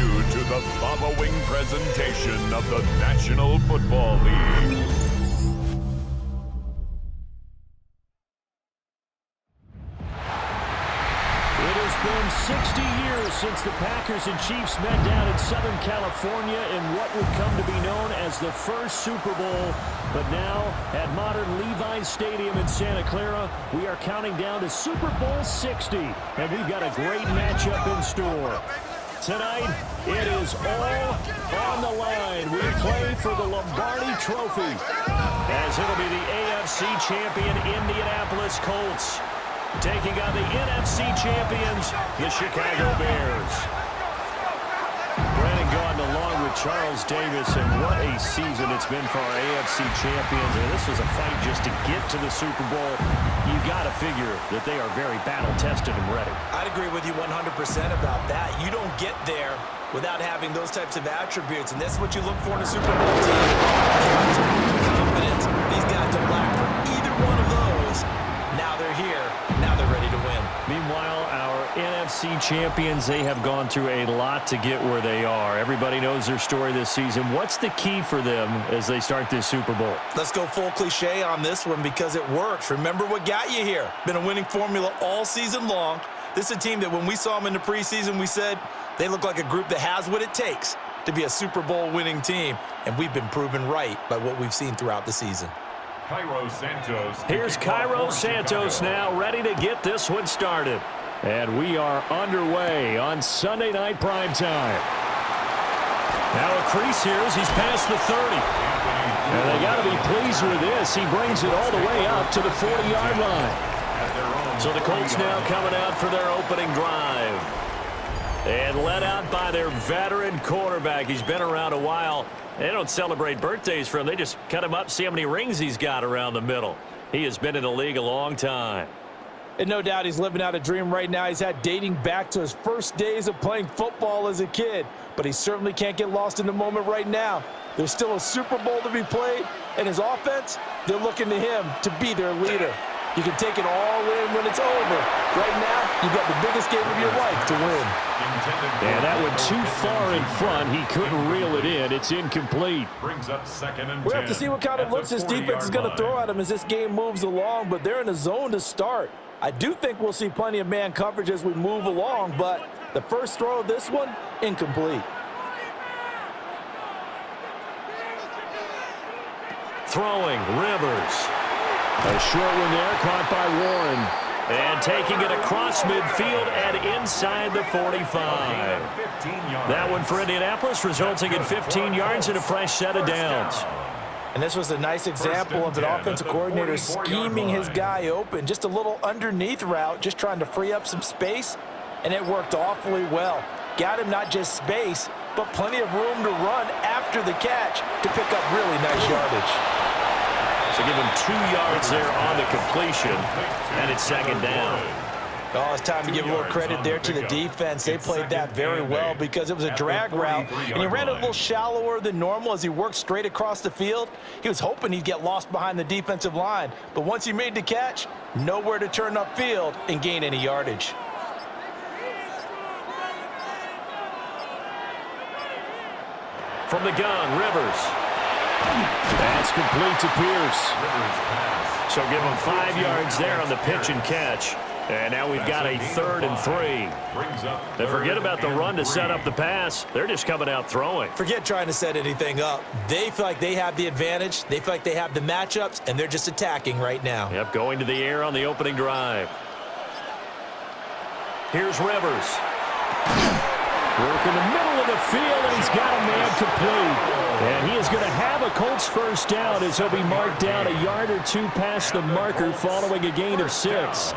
you to the following presentation of the National Football League. It has been 60 years since the Packers and Chiefs met down in Southern California in what would come to be known as the first Super Bowl. But now, at modern Levi's Stadium in Santa Clara, we are counting down to Super Bowl 60. And we've got a great matchup in store. Tonight, it is all on the line. We play for the Lombardi Trophy, as it'll be the AFC champion Indianapolis Colts taking on the NFC champions, the Chicago Bears. Brandon Gaudin along with Charles Davis, and what a season it's been for our AFC champions. And this was a fight just to get to the Super Bowl. You got to figure that they are very battle-tested and ready. I'd agree with you 100% about that. You don't get there without having those types of attributes, and that's what you look for in a Super Bowl team. Confidence. These guys don't lack for either one of those. Now they're here. Now they're ready to win. Meanwhile, our NFC champions, they have gone through a lot to get where they are. Everybody knows their story this season. What's the key for them as they start this Super Bowl? Let's go full cliche on this one because it works. Remember what got you here. Been a winning formula all season long. This is a team that when we saw them in the preseason, we said they look like a group that has what it takes to be a Super Bowl winning team. And we've been proven right by what we've seen throughout the season. Here's Cairo Santos now, ready to get this one started. And we are underway on Sunday night primetime. Now a crease here as he's past the 30. And they got to be pleased with this. He brings it all the way up to the 40-yard line. So the Colts now coming out for their opening drive. And led out by their veteran quarterback. He's been around a while. They don't celebrate birthdays for him. They just cut him up, see how many rings he's got around the middle. He has been in the league a long time. And no doubt he's living out a dream right now. He's had dating back to his first days of playing football as a kid. But he certainly can't get lost in the moment right now. There's still a Super Bowl to be played. And his offense, they're looking to him to be their leader. You can take it all in when it's over. Right now, you've got the biggest game of your life to win. Yeah, that went too far in front. He couldn't reel it in. It's incomplete. Brings up second and 10. We'll have to see what kind of looks his defense is going to throw at him as this game moves along, but they're in a zone to start. I do think we'll see plenty of man coverage as we move along, but the first throw of this one, incomplete. Throwing, Rivers. A short one there, caught by Warren. And taking it across midfield and inside the 45. That one for Indianapolis, resulting in 15 yards and a fresh set of downs. And this was a nice example of an offensive coordinator scheming his guy open. Just a little underneath route, just trying to free up some space, and it worked awfully well. Got him not just space, but plenty of room to run after the catch to pick up really nice yardage. So give him 2 yards there on the completion, and it's second down. Oh, it's time to give a little credit there to the defense. They played that very well because it was a drag route, and he ran a little shallower than normal as he worked straight across the field. He was hoping he'd get lost behind the defensive line, but once he made the catch, nowhere to turn upfield and gain any yardage. From the gun, Rivers. That's complete to Pierce. So give him 5 yards there on the pitch and catch. And now we've got a 3rd and 3. They forget about the run to set up the pass. They're just coming out throwing. Forget trying to set anything up. They feel like they have the advantage. They feel like they have the matchups, and they're just attacking right now. Yep, going to the air on the opening drive. Here's Rivers. Work in the middle of the field, and he's got a man complete. And he is going to have a Colts first down as he'll be marked down a yard or two past the marker following a gain of 6.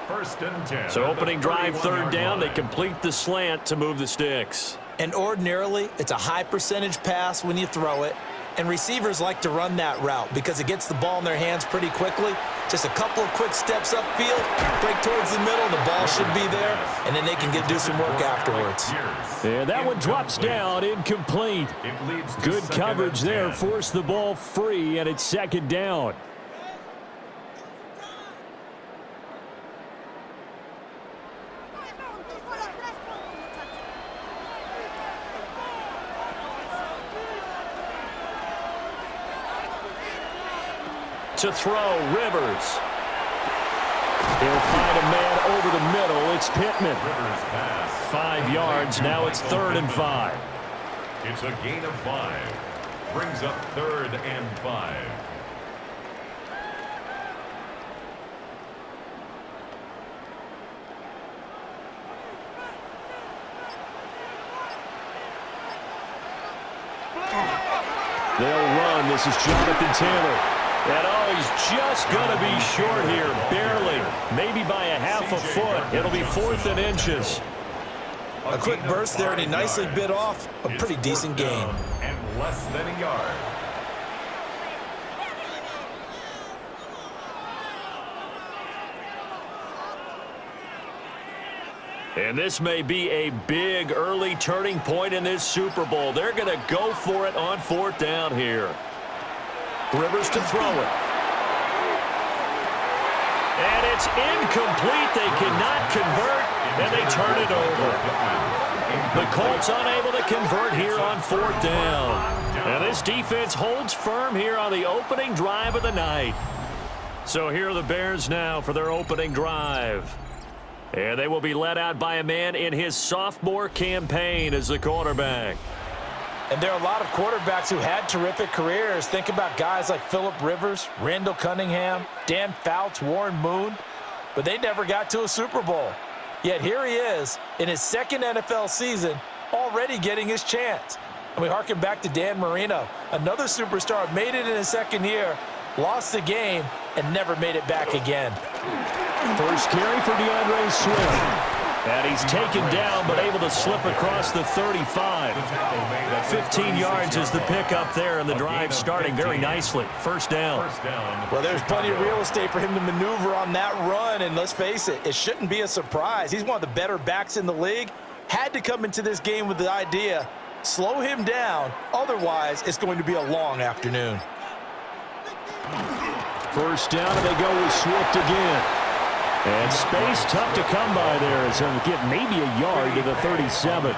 First and 10. So opening drive, 3rd down. They complete the slant to move the sticks. And ordinarily, it's a high percentage pass when you throw it. And receivers like to run that route because it gets the ball in their hands pretty quickly. Just a couple of quick steps upfield, break towards the middle, the ball should be there, and then they can do some work afterwards. Yeah, that one drops down, incomplete. Good coverage there, forced the ball free, and it's second down. to throw. Rivers. He'll find a man over the middle. It's Pittman. 5 yards. Now it's 3rd and 5. It's a gain of 5. Brings up 3rd and 5. They'll run. This is Jonathan Taylor. And he's just going to be short here, barely. Maybe by a half a foot. It'll be 4th and inches. A quick burst there, and he nicely bit off a pretty decent gain. And less than a yard. And this may be a big early turning point in this Super Bowl. They're going to go for it on 4th down here. Rivers to throw it. And it's incomplete. They cannot convert, and they turn it over. The Colts unable to convert here on 4th down. And this defense holds firm here on the opening drive of the night. So here are the Bears now for their opening drive. And they will be led out by a man in his sophomore campaign as the quarterback. And there are a lot of quarterbacks who had terrific careers. Think about guys like Phillip Rivers, Randall Cunningham, Dan Fouts, Warren Moon. But they never got to a Super Bowl. Yet here he is in his 2nd NFL season, already getting his chance. And we harken back to Dan Marino, another superstar, made it in his 2nd year, lost the game, and never made it back again. First carry for DeAndre Swift. And he's taken down, but able to slip across the 35. 15 yards is the pickup there, and the drive starting very nicely. 1st down. Well, there's plenty of real estate for him to maneuver on that run, and let's face it, it shouldn't be a surprise. He's one of the better backs in the league. Had to come into this game with the idea, slow him down, otherwise it's going to be a long afternoon. 1st down, and they go with Swift again. And space tough to come by there as he'll get maybe a yard to the 37.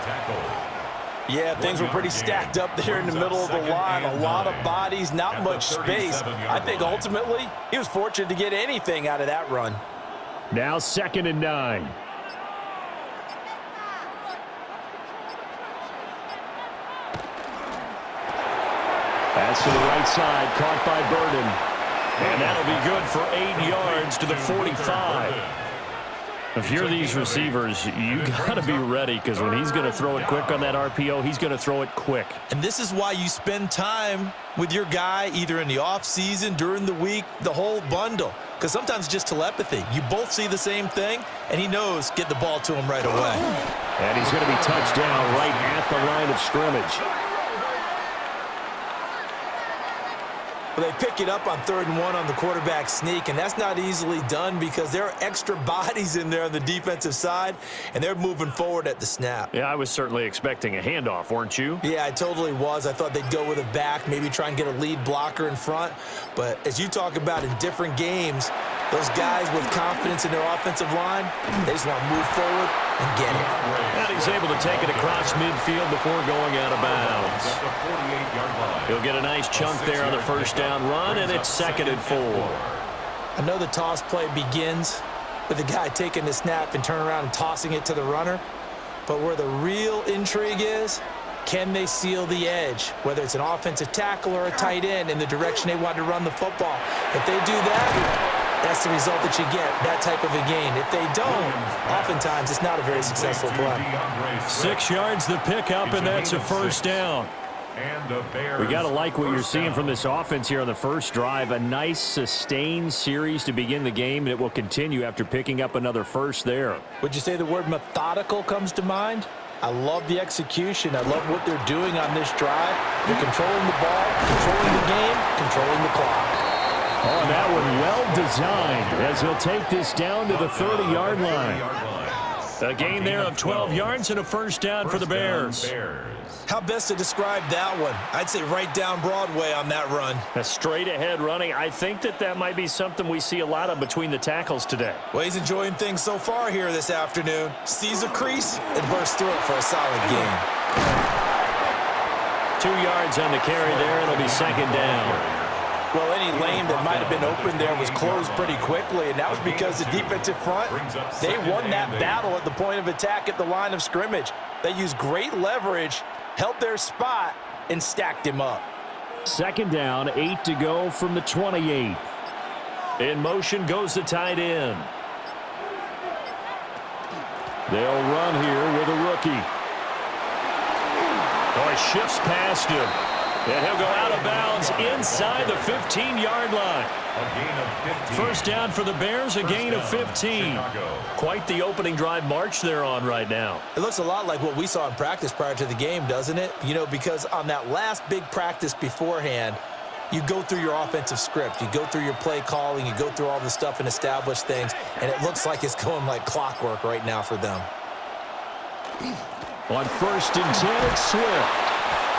Yeah, things were pretty stacked up there in the middle of the line. A lot of bodies, not much space. I think ultimately he was fortunate to get anything out of that run. Now 2nd and 9. Pass to the right side, caught by Burden. And that'll be good for 8 yards to the 45. If you're these receivers, you got to be ready, because when he's going to throw it quick on that RPO, he's going to throw it quick. And this is why you spend time with your guy either in the offseason, during the week, the whole bundle. Because sometimes it's just telepathy. You both see the same thing, and he knows get the ball to him right away. And he's going to be touched down right at the line of scrimmage. Well, they pick it up on 3rd and 1 on the quarterback sneak, and that's not easily done because there are extra bodies in there on the defensive side, and they're moving forward at the snap. Yeah, I was certainly expecting a handoff, weren't you? Yeah, I totally was. I thought they'd go with a back, maybe try and get a lead blocker in front. But as you talk about in different games, those guys with confidence in their offensive line, they just want to move forward and get it. And he's able to take it across midfield before going out of bounds. He'll get a nice chunk there on the 1st down run, and it's 2nd and 4. I know the toss play begins with the guy taking the snap and turning around and tossing it to the runner. But where the real intrigue is, can they seal the edge, whether it's an offensive tackle or a tight end in the direction they want to run the football? If they do that, that's the result that you get, that type of a game. If they don't, oftentimes it's not a very successful play. 6 yards the pickup, and that's a 1st down. We got to like what you're seeing from this offense here on the first drive. A nice, sustained series to begin the game, and it will continue after picking up another first there. Would you say the word methodical comes to mind? I love the execution. I love what they're doing on this drive. They're controlling the ball, controlling the game, controlling the clock. Oh, and that one well designed as he'll take this down to the 30-yard line. A gain there of 12 yards and a 1st down for the Bears. How best to describe that one? I'd say right down Broadway on that run. A straight-ahead running. I think that might be something we see a lot of between the tackles today. Well, he's enjoying things so far here this afternoon. Sees a crease and bursts through it for a solid gain. 2 yards on the carry there, and it'll be 2nd down. Well, any lane that might have been open there was closed pretty quickly, and that was because the defensive front, they won that battle at the point of attack at the line of scrimmage. They used great leverage, held their spot, and stacked him up. Second down, 8 to go from the 28. In motion goes the tight end. They'll run here with a rookie. Oh, he shifts past him. And he'll go out of bounds inside the 15-yard line. First down for the Bears, a gain of 15. Quite the opening drive march they're on right now. It looks a lot like what we saw in practice prior to the game, doesn't it? You know, because on that last big practice beforehand, you go through your offensive script. You go through your play calling. You go through all the stuff and establish things. And it looks like it's going like clockwork right now for them. On 1st and 10, it's Swift.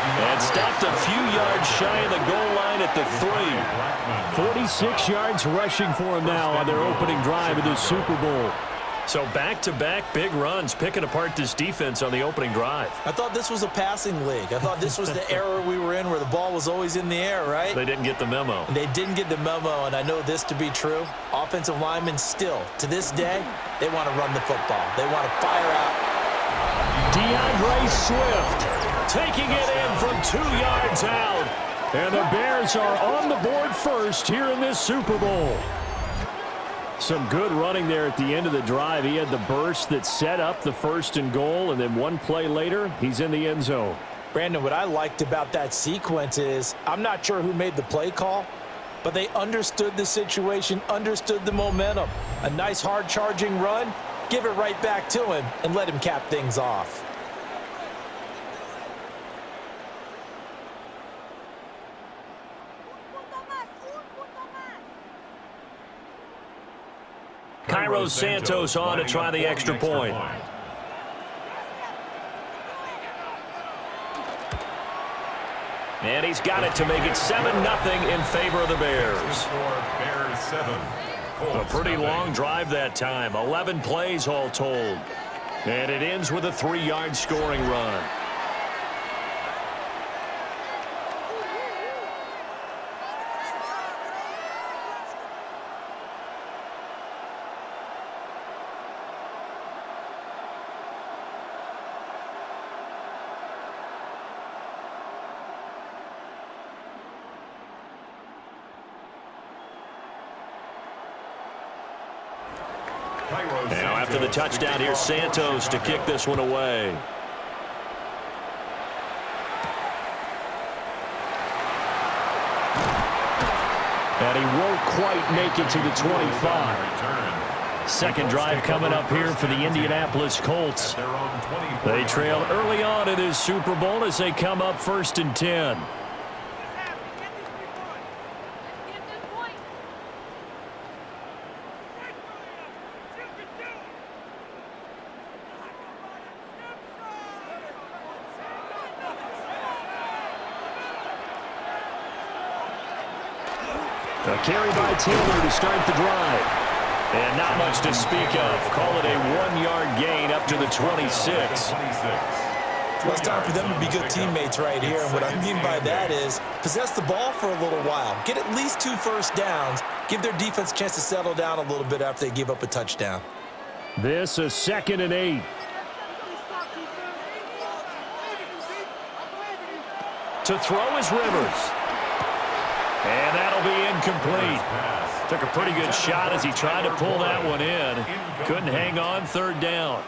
And stopped a few yards shy of the goal line at the 3. 46 yards rushing for him now on their opening drive of the Super Bowl. So back-to-back big runs, picking apart this defense on the opening drive. I thought this was a passing league. I thought this was the era we were in where the ball was always in the air, right? They didn't get the memo. And they didn't get the memo, and I know this to be true. Offensive linemen still, to this day, they want to run the football. They want to fire out. DeAndre Swift taking it in from 2 yards out. And the Bears are on the board first here in this Super Bowl. Some good running there at the end of the drive. He had the burst that set up the 1st and goal, and then one play later, he's in the end zone. Brandon, what I liked about that sequence is I'm not sure who made the play call, but they understood the situation, understood the momentum. A nice hard-charging run, give it right back to him, and let him cap things off. Cairo Santos on to try the extra point. And he's got it to make it 7-0 in favor of the Bears. A pretty long drive that time. 11 plays all told. And it ends with a 3-yard scoring run. Now after the touchdown, here's Santos to kick this one away. And he won't quite make it to the 25. Second drive coming up here for the Indianapolis Colts. They trail early on in this Super Bowl as they come up 1st and 10. A carry by Taylor to start the drive. And not much to speak of. Call it a 1-yard gain up to the 26. Well, it's time for them to be good teammates right here. And what I mean by that is possess the ball for a little while. Get at least 2 first downs. Give their defense a chance to settle down a little bit after they give up a touchdown. This is 2nd and 8. To throw is Rivers. And that'll be incomplete. Took a pretty good shot as he tried to pull that one in. Couldn't hang on. 3rd down.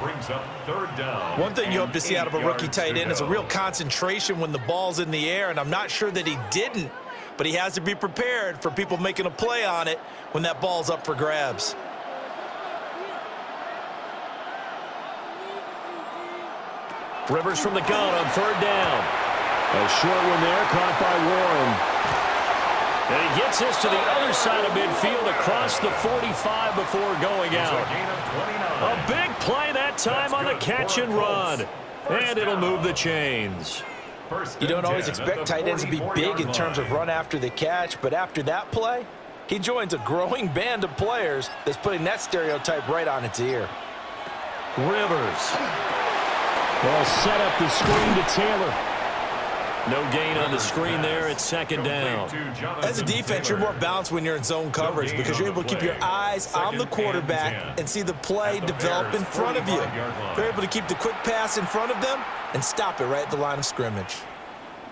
One thing you hope to see out of a rookie tight end is a real concentration when the ball's in the air, and I'm not sure that he didn't, but he has to be prepared for people making a play on it when that ball's up for grabs. Rivers from the gun on 3rd down. A short one there, caught by Warren. And he gets this to the other side of midfield across the 45 before going out. A big play that time on the catch and run. And it'll move the chains. You don't always expect tight ends to be big in terms of run after the catch, but after that play, he joins a growing band of players that's putting that stereotype right on its ear. Rivers. They'll set up the screen to Taylor. No gain on the screen there. It's second down. As a defense, you're more balanced when you're in zone coverage because you're able to keep your eyes on the quarterback and see the play develop in front of you. You're able to keep the quick pass in front of them and stop it right at the line of scrimmage.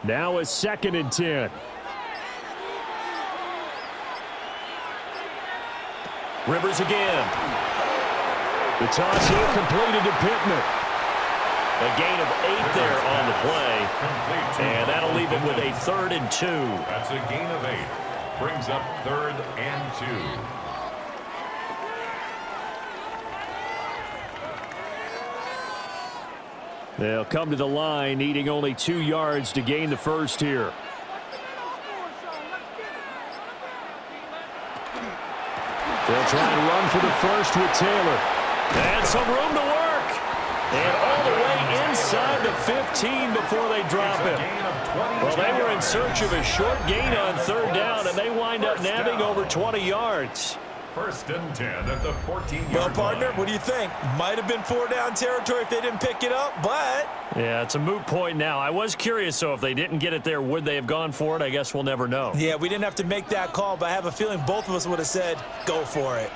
Now a 2nd and 10. Rivers again. The toss here completed to Pittman. A gain of 8 there on the play. And that'll leave him with a 3rd and 2. That's a gain of 8. Brings up 3rd and 2. They'll come to the line, needing only 2 yards to gain the first here. They'll try and run for the first with Taylor. And some room to work. And all the way inside the 15 before they drop him. Well, they were in search of a short gain on 3rd down, and they wind up nabbing over 20 yards. 1st and 10 at the 14-yard line. Well, partner, what do you think? Might have been 4-down territory if they didn't pick it up, but... Yeah, it's a moot point now. I was curious, so if they didn't get it there, would they have gone for it? I guess we'll never know. Yeah, we didn't have to make that call, but I have a feeling both of us would have said, go for it.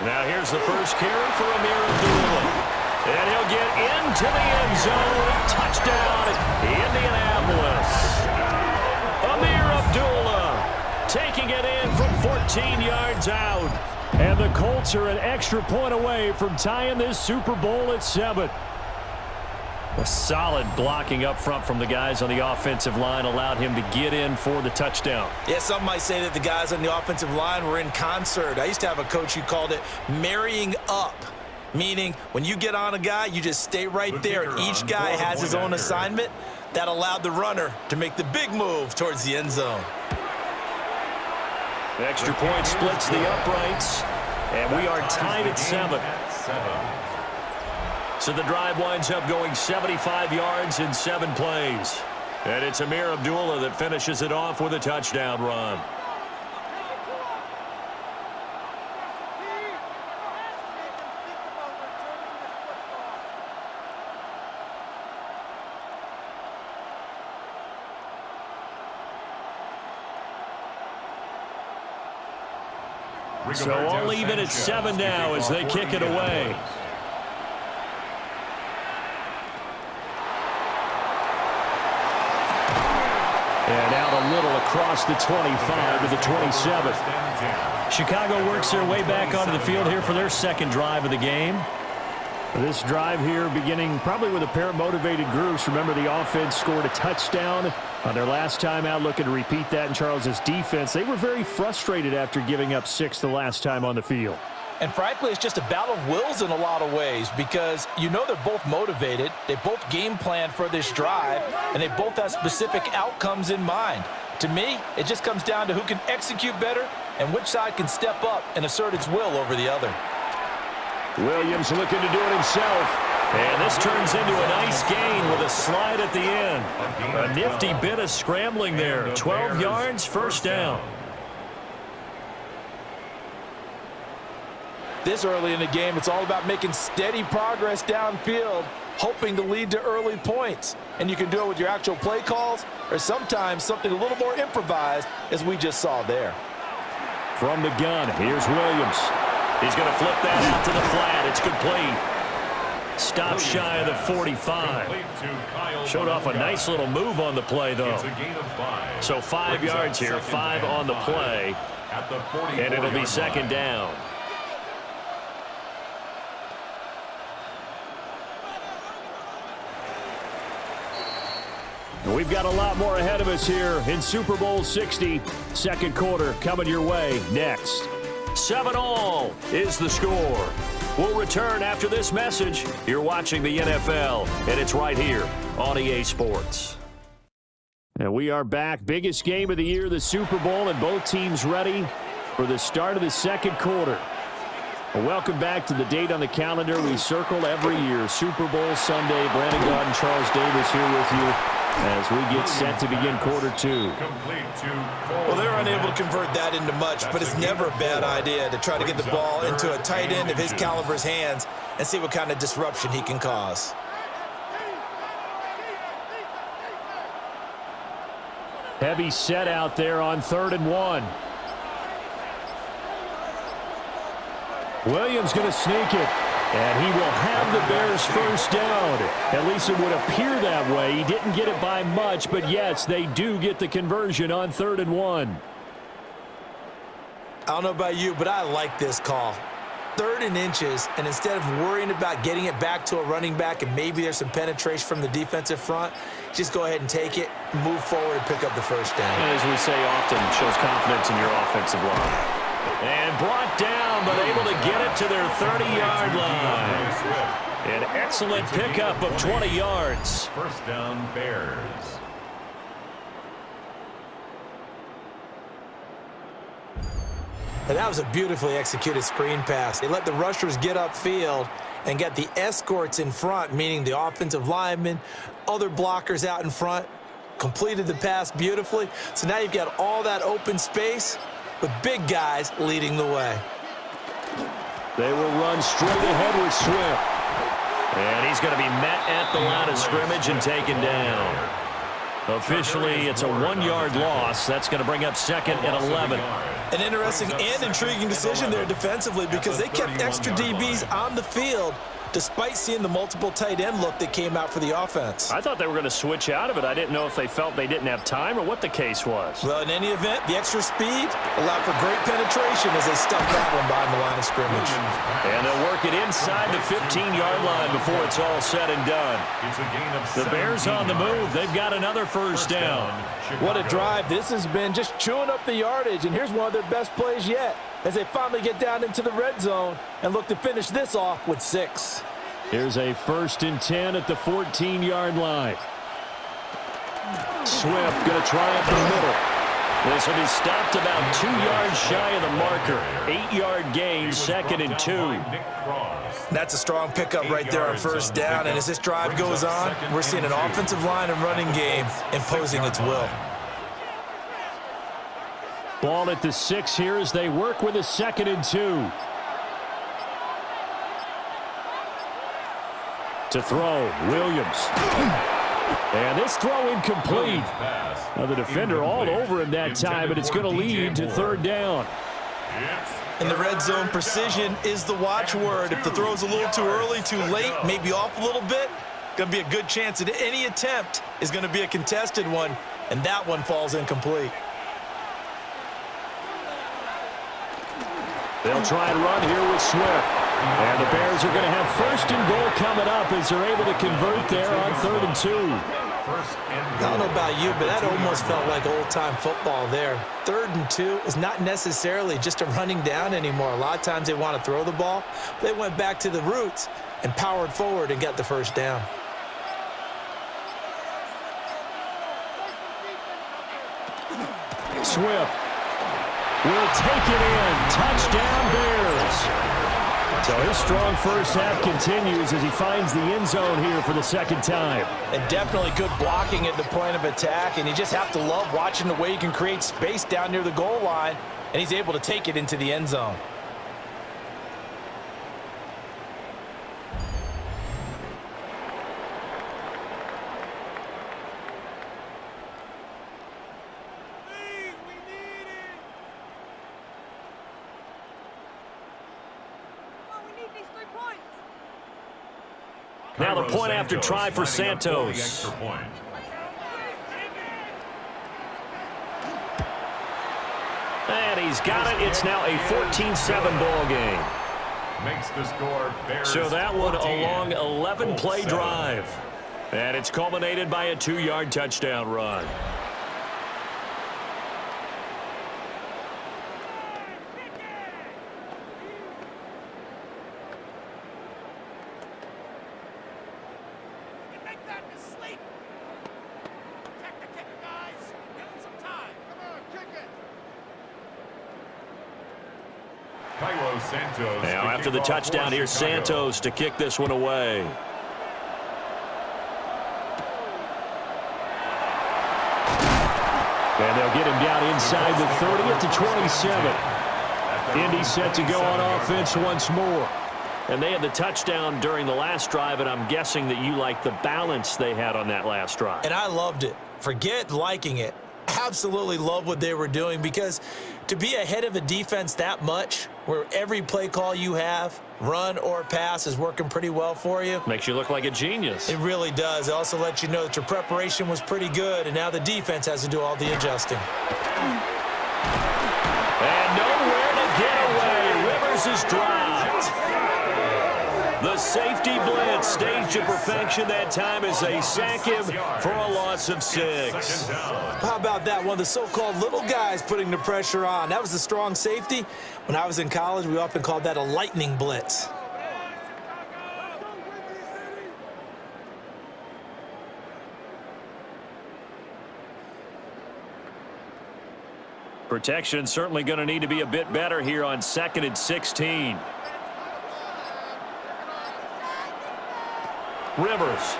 Now here's the first carry for Amir Abdullah. And he'll get into the end zone. Touchdown, Indianapolis. Amir Abdullah taking it in from 14 yards out. And the Colts are an extra point away from tying this Super Bowl at 7. A solid blocking up front from the guys on the offensive line allowed him to get in for the touchdown. Yeah, some might say that the guys on the offensive line were in concert. I used to have a coach who called it marrying up, meaning when you get on a guy, you just stay right there. Each guy has his own assignment. That allowed the runner to make the big move towards the end zone. The extra point splits the uprights, and we are tied at 7. So the drive winds up going 75 yards in 7 plays. And it's Amir Abdullah that finishes it off with a touchdown run. So I'll leave it at 7 now as they kick it away. And out a little across the 25 to the 27. Chicago works their way back onto the field here for their 2nd drive of the game. This drive here beginning probably with a pair of motivated groups. Remember, the offense scored a touchdown on their last time out, looking to repeat that in Charles's defense. They were very frustrated after giving up 6 the last time on the field. And frankly, it's just a battle of wills in a lot of ways because you know they're both motivated, they both game plan for this drive, and they both have specific outcomes in mind. To me, it just comes down to who can execute better and which side can step up and assert its will over the other. Williams looking to do it himself. And this turns into a nice gain with a slide at the end. A nifty bit of scrambling there. 12 yards, 1st down. This early in the game, it's all about making steady progress downfield, hoping to lead to early points. And you can do it with your actual play calls or sometimes something a little more improvised, as we just saw there. From the gun, here's Williams. He's going to flip that out to the flat. It's complete. Stop shy of the 45. Showed off a nice little move on the play, though. So 5 yards here, 5 on the play. And it'll be 2nd down. We've got a lot more ahead of us here in Super Bowl 60. 2nd quarter coming your way next. 7-all is the score. We'll return after this message. You're watching the NFL, and it's right here on EA Sports. And we are back. Biggest game of the year, the Super Bowl, and both teams ready for the start of the 2nd quarter. Well, welcome back to the date on the calendar we circle every year, Super Bowl Sunday. Brandon Gaudin, Charles Davis here with you. as we get set to begin quarter two. Well, they're unable to convert that into much, but it's never a bad idea to try to get the ball into a tight end of his caliber's hands and see what kind of disruption he can cause. Heavy set out there on 3rd and 1. Williams going to sneak it. And he will have the Bears first down. At least it would appear that way. He didn't get it by much, but yes, they do get the conversion on 3rd and 1. I don't know about you, but I like this call. 3rd and inches, and instead of worrying about getting it back to a running back and maybe there's some penetration from the defensive front, just go ahead and take it, move forward, and pick up the first down. As we say often, it shows confidence in your offensive line. And brought down, but able to get it to their 30-yard line. An excellent pickup of 20 yards. First down, Bears. And that was a beautifully executed screen pass. They let the rushers get upfield and get the escorts in front, meaning the offensive linemen, other blockers out in front, completed the pass beautifully. So now you've got all that open space with big guys leading the way. They will run straight ahead with Swift. And he's going to be met at the line of scrimmage and taken down. Officially, it's a 1-yard loss. That's going to bring up 2nd and 11. An interesting and intriguing decision there defensively because they kept extra DBs on the field despite seeing the multiple tight end look that came out for the offense. I thought they were going to switch out of it. I didn't know if they felt they didn't have time or what the case was. Well, in any event, the extra speed allowed for great penetration as they stuffed that one behind the line of scrimmage. And they'll work it inside the 15-yard line before it's all said and done. The Bears on the move. They've got another first down. What a drive this has been, just chewing up the yardage, and here's one of their best plays yet as they finally get down into the red zone and look to finish this off with 6. Here's a 1st and 10 at the 14-yard line. Swift going to try up the middle. This will be stopped about 2 yards shy of the marker. 8-yard gain, 2nd and 2. That's a strong pickup right there on first down, and as this drive goes on, we're seeing an offensive line and running game imposing its will. Ball at the 6 here as they work with a 2nd and 2. To throw, Williams. And this throw incomplete. Now the defender all over him that time, but it's going to lead to 3rd down. In the red zone, precision is the watchword. If the throw's a little too early, too late, maybe off a little bit, going to be a good chance that any attempt is going to be a contested one, and that one falls incomplete. They'll try and run here with Swift. And the Bears are going to have 1st and goal coming up as they're able to convert there on 3rd and 2. I don't know about you, but that almost felt like old-time football there. 3rd and 2 is not necessarily just a running down anymore. A lot of times they want to throw the ball. They went back to the roots and powered forward and got the first down. Swift will take it in. Touchdown, Bears. So his strong first half continues as he finds the end zone here for the 2nd time. And definitely good blocking at the point of attack, and you just have to love watching the way he can create space down near the goal line, and he's able to take it into the end zone. Now the point after try for Santos. And he's got it. It's now a 14-7 ball game. Makes the score Bears. So that one 14, a long 11-play Colts 7. drive. And it's culminated by a 2-yard touchdown run. Santos now after the touchdown, here's Santos to kick this one away. And they'll get him down inside the 30 at the 27. Indy set to go on offense once more. And they had the touchdown during the last drive, and I'm guessing that you like the balance they had on that last drive. And I loved it. Forget liking it. Absolutely love what they were doing, because to be ahead of a defense that much, where every play call you have, run or pass, is working pretty well for you. Makes you look like a genius. It really does. It also lets you know that your preparation was pretty good, and now the defense has to do all the adjusting. And nowhere to get away. Rivers is dropped. The safety blitz staged to perfection that time as they sack him for a loss of 6. How about that? One of the so-called little guys putting the pressure on. That was the strong safety. When I was in college, we often called that a lightning blitz. Protection certainly going to need to be a bit better here on 2nd and 16. Rivers.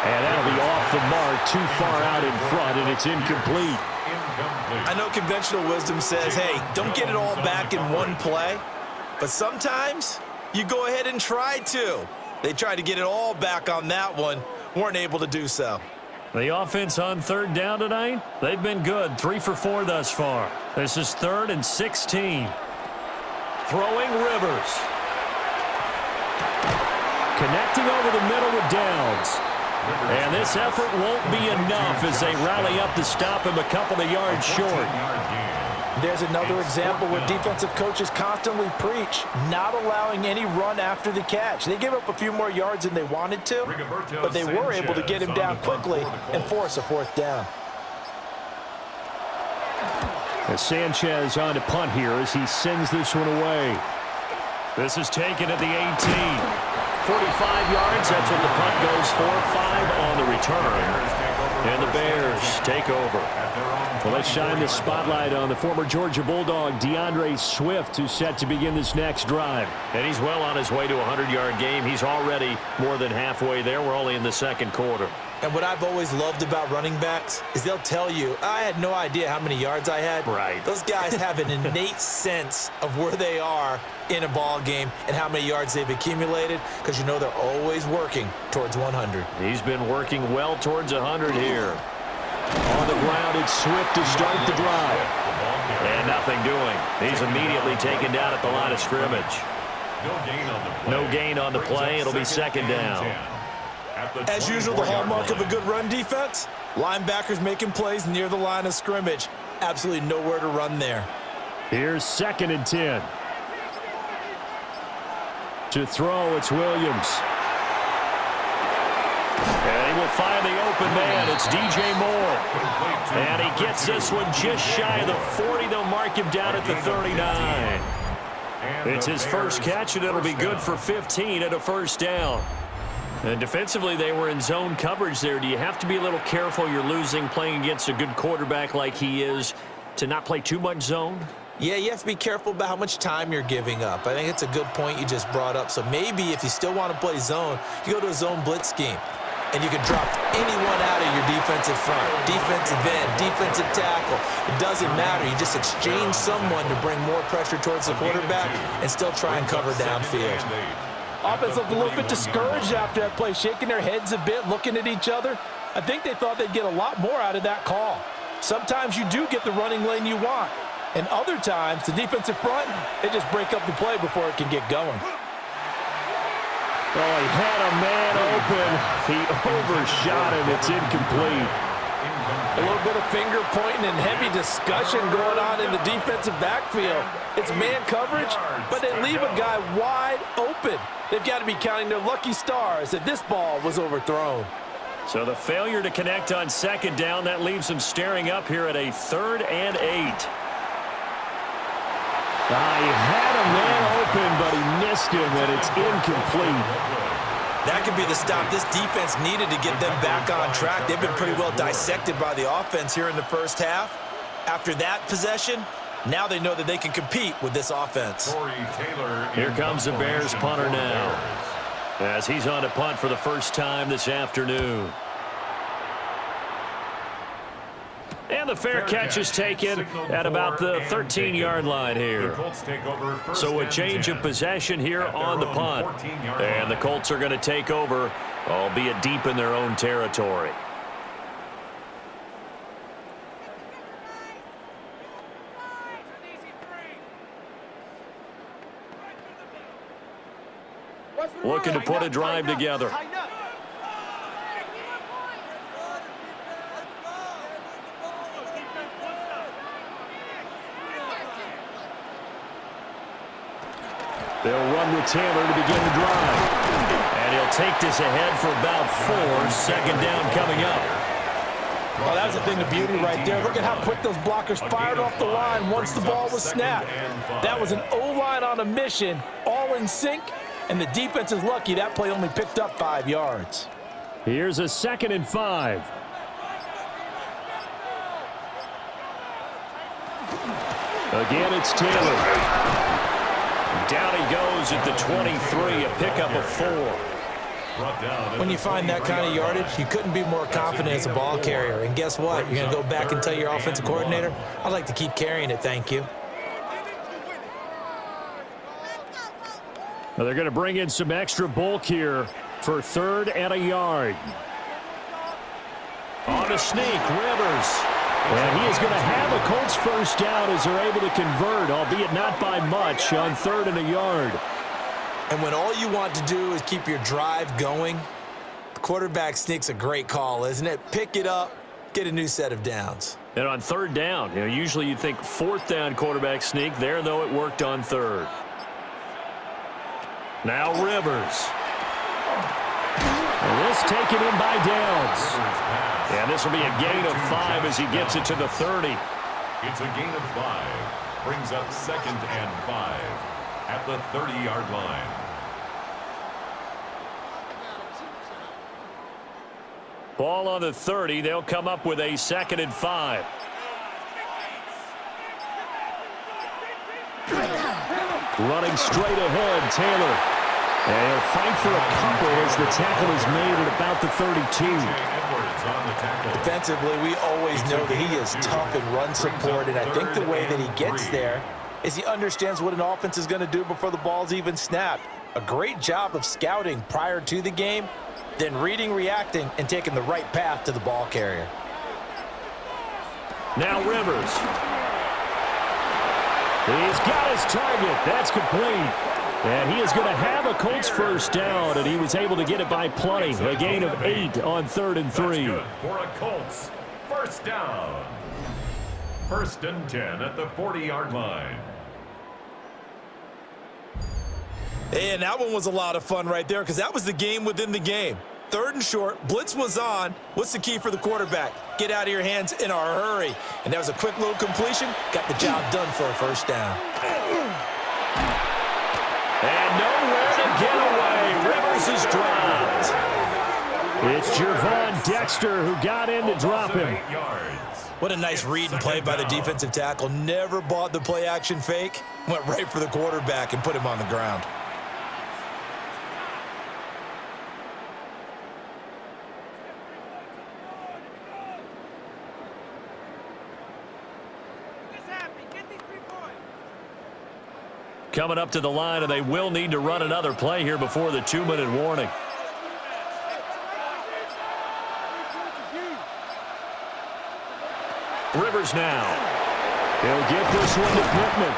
And that'll be off the mark, too far out in front, and it's incomplete. I know conventional wisdom says, hey, don't get it all back in one play. But sometimes you go ahead and try to. They tried to get it all back on that one. Weren't able to do so. The offense on 3rd down tonight, they've been good. 3 for 4 thus far. This is 3rd and 16. Throwing Rivers. Connecting over the middle with Downs. And this effort won't be enough as they rally up to stop him a couple of yards short. There's another example where defensive coaches constantly preach, not allowing any run after the catch. They gave up a few more yards than they wanted to, but they were able to get him down quickly and force a 4th down. As Sanchez on to punt here as he sends this one away. This is taken at the 18. 45 yards, that's what the punt goes for. 5 on the return. And the Bears take over. Well, let's shine the spotlight on the former Georgia Bulldog, DeAndre Swift, who's set to begin this next drive. And he's well on his way to a 100-yard game. He's already more than halfway there. We're only in the 2nd quarter. And what I've always loved about running backs is they'll tell you, I had no idea how many yards I had. Right. Those guys have an innate sense of where they are in a ball game and how many yards they've accumulated, because you know they're always working towards 100. He's been working well towards 100 here. On the ground, it's Swift to start the drive. And nothing doing. He's immediately taken down at the line of scrimmage. No gain on the play. It'll be 2nd down. As usual, the hallmark of a good run defense, linebackers making plays near the line of scrimmage. Absolutely nowhere to run there. Here's 2nd and 10. To throw, it's Williams. And he will find the open man. It's DJ Moore. And he gets this one just shy of the 40. They'll mark him down at the 39. It's his first catch, and it'll be good for 15 at a 1st down. And defensively, they were in zone coverage there. Do you have to be a little careful? You're losing playing against a good quarterback like he is to not play too much zone? Yeah, you have to be careful about how much time you're giving up. I think it's a good point you just brought up. So maybe if you still want to play zone, you go to a zone blitz scheme. And you can drop anyone out of your defensive front, defensive end, defensive tackle. It doesn't matter. You just exchange someone to bring more pressure towards the quarterback and still try and cover downfield. Offense looked a little bit discouraged after that play, shaking their heads a bit, looking at each other. I think they thought they'd get a lot more out of that call. Sometimes you do get the running lane you want. And other times, the defensive front, they just break up the play before it can get going. Oh, he had a man open. He overshot him. It's incomplete. A little bit of finger pointing and heavy discussion going on in the defensive backfield. It's man coverage, but they leave a guy wide open. They've got to be counting their lucky stars that this ball was overthrown. So the failure to connect on 2nd down, that leaves them staring up here at a 3rd and 8. He had a man open, but he missed him, and it's incomplete. That could be the stop this defense needed to get them back on track. They've been pretty well dissected by the offense here in the 1st half. After that possession, now they know that they can compete with this offense. Here comes the Bears punter now, as he's on a punt for the first time this afternoon. the fair catch is taken at about the 13-yard line here. So a change of possession here on the punt. And the Colts are going to take over, albeit deep in their own territory. Looking to put a drive together. They'll run with Taylor to begin the drive. And he'll take this ahead for about 4. Second down coming up. Well, that was a thing of beauty right there. Look at how quick those blockers fired off the line once the ball was snapped. That was an O-line on a mission, all in sync, and the defense is lucky that play only picked up 5 yards. Here's a 2nd and 5. Again, it's Taylor. Down he goes at the 23, a pickup of 4. When you find that kind of yardage, you couldn't be more confident as a ball carrier. And guess what? You're going to go back and tell your offensive coordinator, I'd like to keep carrying it, thank you. Now they're going to bring in some extra bulk here for 3rd and a yard. On a sneak, Rivers. And he is going to have a Colts first down as they're able to convert, albeit not by much, on 3rd and a yard. And when all you want to do is keep your drive going, the quarterback sneak's a great call, isn't it? Pick it up, get a new set of downs. And on 3rd down, usually you'd think 4th down quarterback sneak. There, though, it worked on 3rd. Now Rivers. And this taken in by Downs. And this will be a gain of 5 as he gets it to the 30. It's a gain of 5. Brings up 2nd and 5 at the 30-yard line. Ball on the 30. They'll come up with a 2nd and 5. Running straight ahead, Taylor. And he'll fight for a couple as the tackle is made at about the 32. Defensively, we always know that he is tough in run support, and I think the way that he gets there is he understands what an offense is going to do before the ball's even snapped. A great job of scouting prior to the game, then reading, reacting, and taking the right path to the ball carrier. Now Rivers. He's got his target. That's complete. And he is going to have a Colts first down, and he was able to get it by plenty. A gain of 8 on 3rd and 3. For a Colts first down. 1st and 10 at the 40-yard line. And that one was a lot of fun right there because that was the game within the game. 3rd and short, blitz was on. What's the key for the quarterback? Get out of your hands in a hurry. And that was a quick little completion. Got the job done for a first down. And nowhere to get away. Rivers is dropped. It's Gervon Dexter who got in to drop him. What a nice read and play by the defensive tackle. Never bought the play-action fake. Went right for the quarterback and put him on the ground. Coming up to the line, and they will need to run another play here before the 2-minute warning. Rivers now. He'll get this one to Pittman.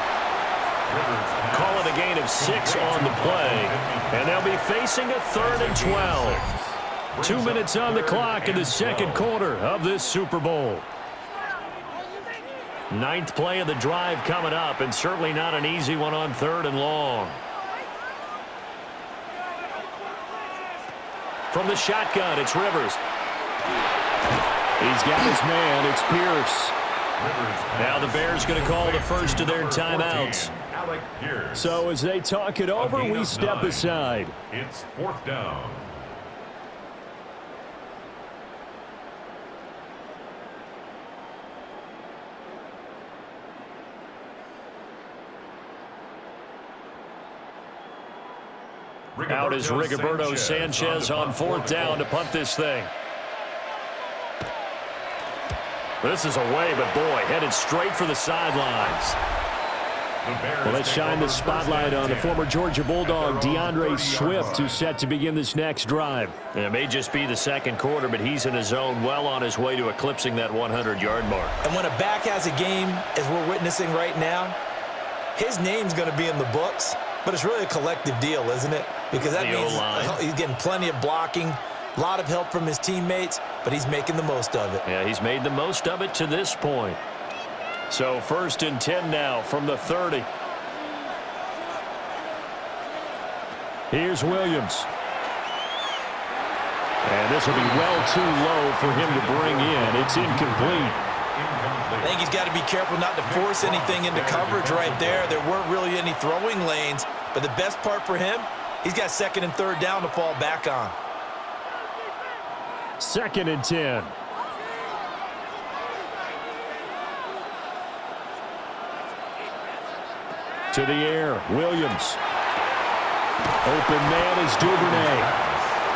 Call it a gain of 6 on the play, and they'll be facing a 3rd and 12. 2 minutes on the clock in the 2nd quarter of this Super Bowl. 9th play of the drive coming up, and certainly not an easy one on 3rd and long. From the shotgun, it's Rivers. He's got his man. It's Pierce. Now the Bears going to call the first of their timeouts. So as they talk it over, we step aside. It's 4th down. Out is Rigoberto Sanchez on 4th down to punt this thing. This is away, but boy, headed straight for the sidelines. Well, let's shine the spotlight on the former Georgia Bulldog, DeAndre Swift, who's set to begin this next drive. It may just be the second quarter, but he's in his zone, well on his way to eclipsing that 100-yard mark. And when a back has a game, as we're witnessing right now, his name's going to be in the books, but it's really a collective deal, isn't it? Because that means he's getting plenty of blocking, a lot of help from his teammates, but he's making the most of it. Yeah, he's made the most of it to this point. So 1st and 10 now from the 30. Here's Williams. And this will be well too low for him to bring in. It's incomplete. I think he's got to be careful not to force anything into coverage right there. There weren't really any throwing lanes, but the best part for him, he's got 2nd and 3rd down to fall back on. 2nd and 10. To the air, Williams. Open man is Duvernay.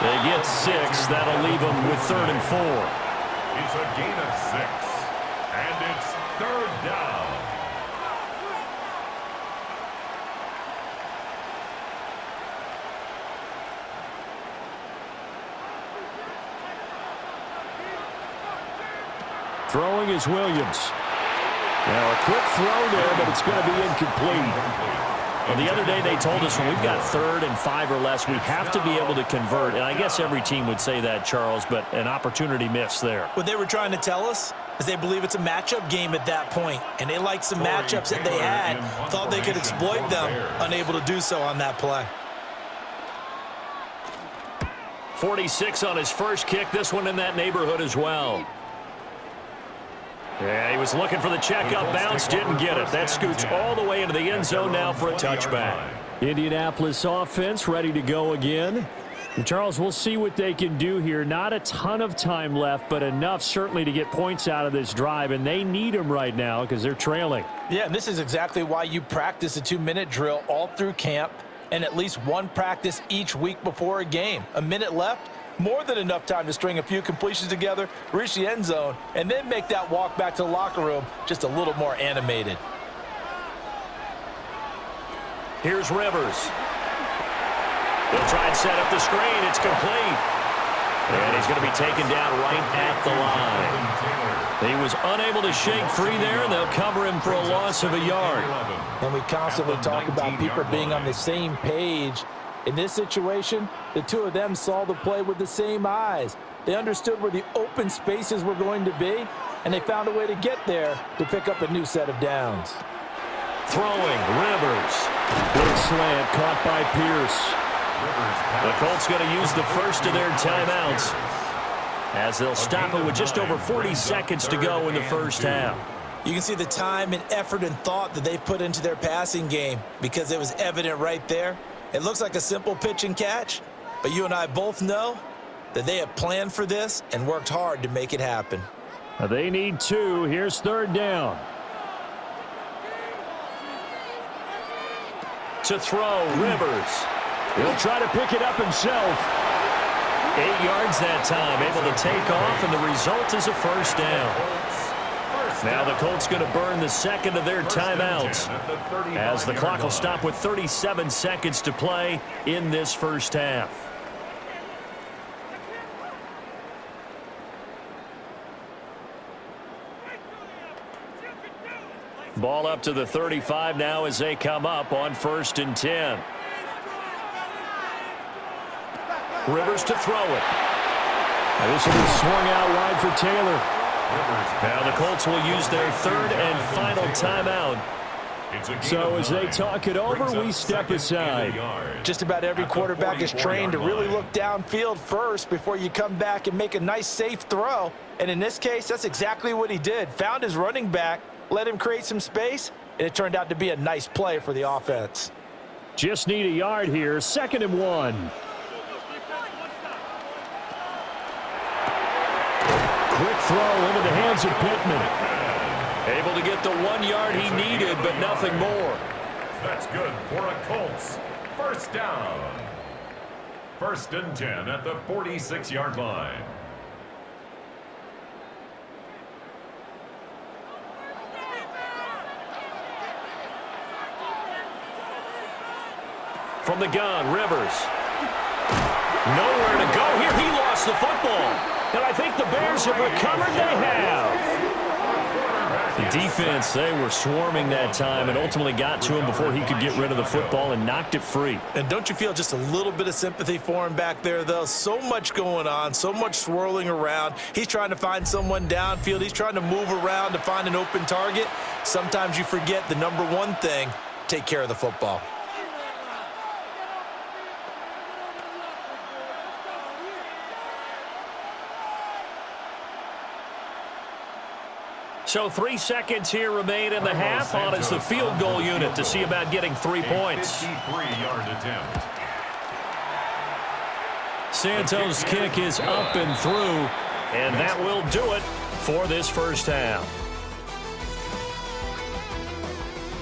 They get 6. That'll leave them with 3rd and 4. It's a gain of 6, and it's 3rd down. Throwing is Williams. Now a quick throw there, but it's going to be incomplete. Well, the other day they told us when we've got 3rd and 5 or less, we have to be able to convert. And I guess every team would say that, Charles, but an opportunity missed there. What they were trying to tell us is they believe it's a matchup game at that point, and they liked some matchups that they had, thought they could exploit them, unable to do so on that play. 46 on his first kick, this one in that neighborhood as well. Yeah, he was looking for the check-up bounce, didn't get it. That scoots all the way into the end zone now for a touchback. Indianapolis offense ready to go again. And Charles, we'll see what they can do here. Not a ton of time left, but enough certainly to get points out of this drive, and they need them right now because they're trailing. Yeah, and this is exactly why you practice a 2-minute drill all through camp and at least one practice each week before a game. A minute left. More than enough time to string a few completions together, reach the end zone, and then make that walk back to the locker room just a little more animated. Here's Rivers. They'll try and set up the screen. It's complete. And he's going to be taken down right at the line. He was unable to shake free there, and they'll cover him for a loss of a yard. And we constantly talk about people being on the same page. In this situation, the two of them saw the play with the same eyes. They understood where the open spaces were going to be, and they found a way to get there to pick up a new set of downs. Throwing, Rivers. Good slant, caught by Pierce. The Colts going to use the first of their timeouts as they'll stop it with just over 40 seconds to go in the first half. You can see the time and effort and thought that they've put into their passing game because it was evident right there. It looks like a simple pitch and catch, but you and I both know that they have planned for this and worked hard to make it happen. They need 2. Here's 3rd down. To throw, Rivers. He'll try to pick it up himself. 8 yards that time, able to take off, and the result is a first down. Now the Colts going to burn the second of their timeouts as the clock will stop with 37 seconds to play in this first half. Ball up to the 35 now as they come up on 1st and 10. Rivers to throw it. Now this will be swung out wide for Taylor. Now the Colts will use their 3rd and final timeout. So as they talk it over, we step aside. Just about every quarterback is trained to really look downfield first before you come back and make a nice safe throw. And in this case, that's exactly what he did. Found his running back, let him create some space, and it turned out to be a nice play for the offense. Just need a yard here. 2nd and 1. Quick throw into the hands of Pittman. Able to get the 1 yard he needed, but nothing more. That's good for a Colts. First down. 1st and 10 at the 46-yard line. From the gun, Rivers. Nowhere to go here. He lost the football. And I think the Bears have recovered. They have. The defense, they were swarming that time and ultimately got to him before he could get rid of the football and knocked it free. And don't you feel just a little bit of sympathy for him back there, though? So much going on, so much swirling around. He's trying to find someone downfield. He's trying to move around to find an open target. Sometimes you forget the number one thing, take care of the football. So 3 seconds here remain in the half. On is the field goal unit to see about getting 3 points. 53-yard attempt. Santos' kick is up and through, and that will do it for this first half.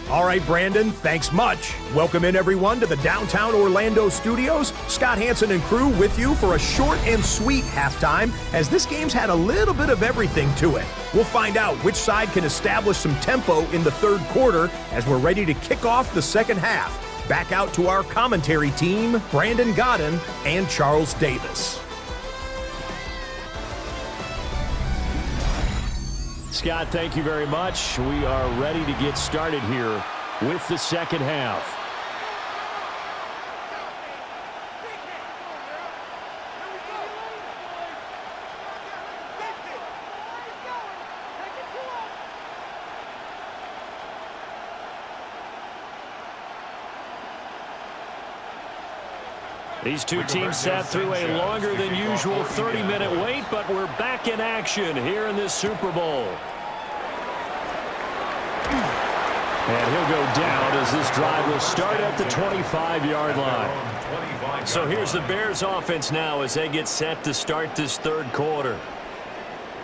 All right, Brandon, thanks much. Welcome in, everyone, to the downtown Orlando studios. Scott Hansen and crew with you for a short and sweet halftime, as this game's had a little bit of everything to it. We'll find out which side can establish some tempo in the third quarter as we're ready to kick off the second half. Back out to our commentary team, Brandon Godden and Charles Davis. Scott, thank you very much. We are ready to get started here with the second half. These two teams sat through a longer than usual 30-minute wait, but we're back in action here in this Super Bowl. And he'll go down as this drive will start at the 25-yard line. So here's the Bears offense now as they get set to start this third quarter.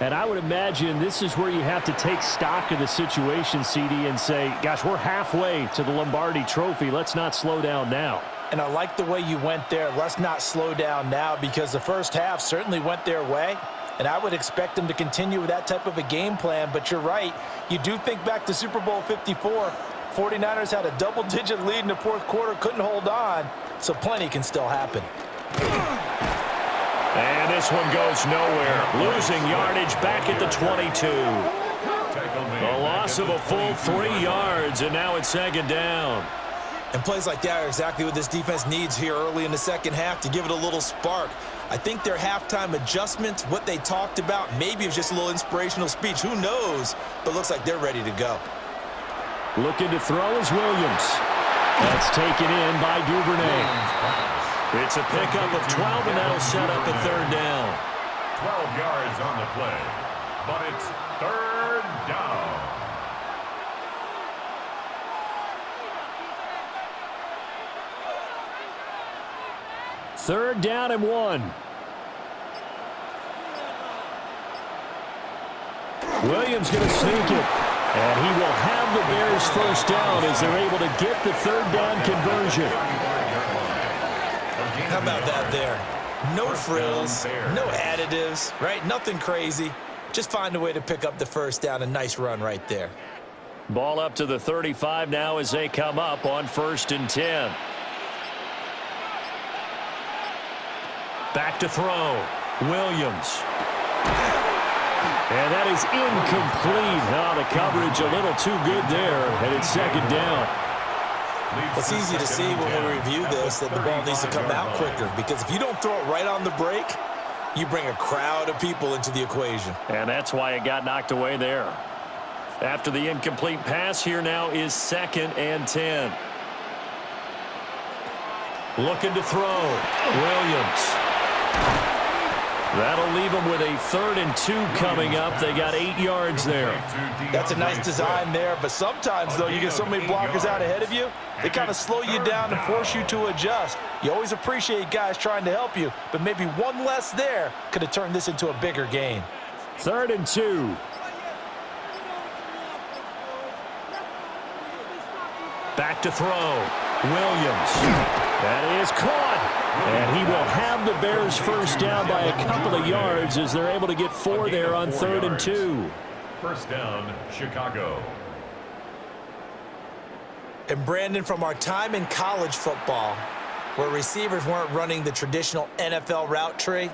And I would imagine this is where you have to take stock of the situation, CD, and say, gosh, we're halfway to the Lombardi Trophy. Let's not slow down now. And I like the way you went there. Let's not slow down now, because the first half certainly went their way. And I would expect them to continue with that type of a game plan. But you're right. You do think back to Super Bowl 54. 49ers had a double-digit lead in the fourth quarter, couldn't hold on. So plenty can still happen. And this one goes nowhere. Losing yardage back at the 22. A loss of a full 3 yards, and now it's second down. And plays like that are exactly what this defense needs here early in the second half to give it a little spark. I think their halftime adjustment, what they talked about, maybe it was just a little inspirational speech. Who knows? But looks like they're ready to go. Looking to throw is Williams. That's taken in by Duvernay. It's a pickup of 12, and that'll set up a third down. 12 yards on the play, but it's third down. Third down and 1. Williams going to sneak it. And he will have the Bears first down as they're able to get the third down conversion. How about that there? No frills, no additives, right? Nothing crazy. Just find a way to pick up the first down. A nice run right there. Ball up to the 35 now as they come up on 1st and 10. Back to throw. Williams. And that is incomplete. Oh, the coverage a little too good there, and it's second down. It's easy to see when we review this that the ball needs to come out quicker, because if you don't throw it right on the break, you bring a crowd of people into the equation. And that's why it got knocked away there. After the incomplete pass, here now is 2nd and 10. Looking to throw. Williams. That'll leave them with a 3rd and 2 coming up. They got 8 yards there. That's a nice design there, but sometimes, though, you get so many blockers out ahead of you, they kind of slow you down and force you to adjust. You always appreciate guys trying to help you, but maybe one less there could have turned this into a bigger gain. 3rd and 2. Back to throw. Williams. That is caught. And he will have the Bears first down by a couple of yards as they're able to get 4 there on 3rd and 2. First down, Chicago. And Brandon, from our time in college football, where receivers weren't running the traditional NFL route tree.